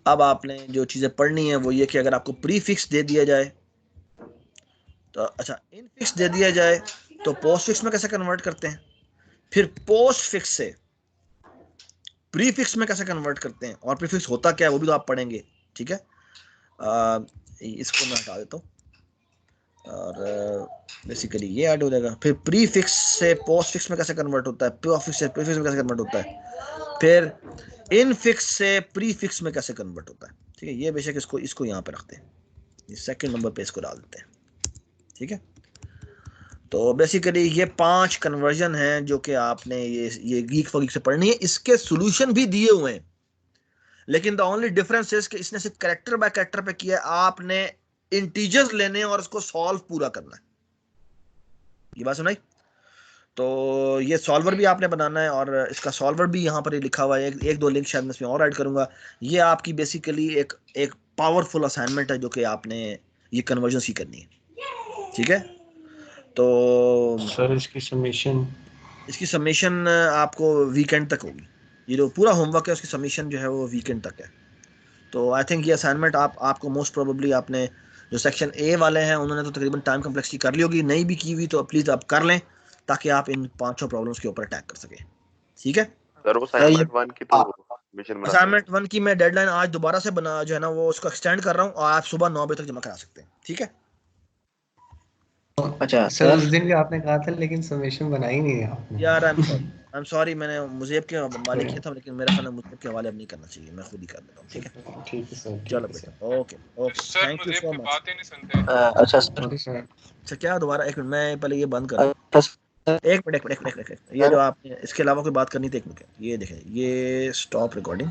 अब आपने जो चीजें पढ़नी है वो ये कि अगर आपको प्रीफिक्स दे दिया जाए तो, अच्छा इनफिक्स दे दिया जाए तो पोस्टफिक्स में कैसे कन्वर्ट करते हैं, फिर पोस्टफिक्स से प्रीफिक्स में कैसे कन्वर्ट करते हैं, और प्रीफिक्स होता क्या है वो भी तो आप पढ़ेंगे, ठीक है। इसको मैं हटा देता हूँ, और बेसिकली ये ऐड हो जाएगा। फिर प्रीफिक्स से पोस्टफिक्स में कैसे कन्वर्ट होता है, पोस्टफिक्स से प्रीफिक्स में कैसे कन्वर्ट होता है, फिर इनफिक्स से प्रीफिक्स में कैसे कन्वर्ट होता है, ठीक है। ये बेशक इसको यहाँ पे रखते हैं, ये सेकंड नंबर पे इसको डाल देते हैं, ठीक है। तो बेसिकली ये 5 कन्वर्जन हैं जो कि आपने ये गीक फॉर गीक से पढ़नी है। इसके सॉल्यूशन भी दिए हुए हैं, लेकिन द ओनली डिफरेंस इज कि इसने सिर्फ कैरेक्टर बाय कैरेक्टर पे किया है, आपने इंटीजर्स लेने और उसको सॉल्व पूरा करना है। ये बात सुनाई? तो ये सॉल्वर भी आपने बनाना है और इसका सॉल्वर भी यहाँ पर ये लिखा हुआ है, एक दो लिंक शायद मैं इसमें और ऐड करूंगा। ये आपकी बेसिकली एक पावरफुल असाइनमेंट है जो कि आपने ये कन्वर्जन की करनी है, ठीक है? तो सर इसकी समीशन आपको वीकेंड तक होगी। ये जो पूरा होमवर्क है उसकी सबमिशन जो है वो वीकेंड तक है। तो आई थिंक ये असाइनमेंट आपको मोस्ट प्रोबेबली आपने जो सेक्शन ए वाले हैं उन्होंने तो तकरीबन टाइम कम्प्लेक्सिटी कर ली होगी, नहीं भी की हुई तो प्लीज़ आप कर लें ताकि आप इन 5-6 प्रॉब्लम्स के ऊपर अटैक कर सकें, ठीक है? सर वो असाइनमेंट 1 की तो मिशन बना असाइनमेंट 1 की मैं डेडलाइन आज दोबारा से बना जो है ना वो उसको एक्सटेंड कर रहा हूँ और आप सुबह 9 बजे तक जमा करा सकते हैं, ठीक है? अच्छा सर उस दिन भी आपने कहा था लेकिन समीशन बनाई नहीं है आपने। यार आई एम सॉरी मैंने मुझेब के मालिक किया था लेकिन मेरा ख्याल है मुझेब के हवाले अब नहीं करना चाहिए, मैं खुद ही कर देता हूँ, ठीक है? ठीक है सर, चलो बेटा, ओके सर थैंक यू मुझे सो कोई मच। बात ही नहीं सुनते। अच्छा सर, सर अच्छा क्या दोबारा एक मिनट मैं पहले ये बंद कर अच्छा सर, एक मिनट ये जो आपने इसके अलावा कोई बात करनी थी, एक मिनट ये देखें, ये स्टॉप रिकॉर्डिंग।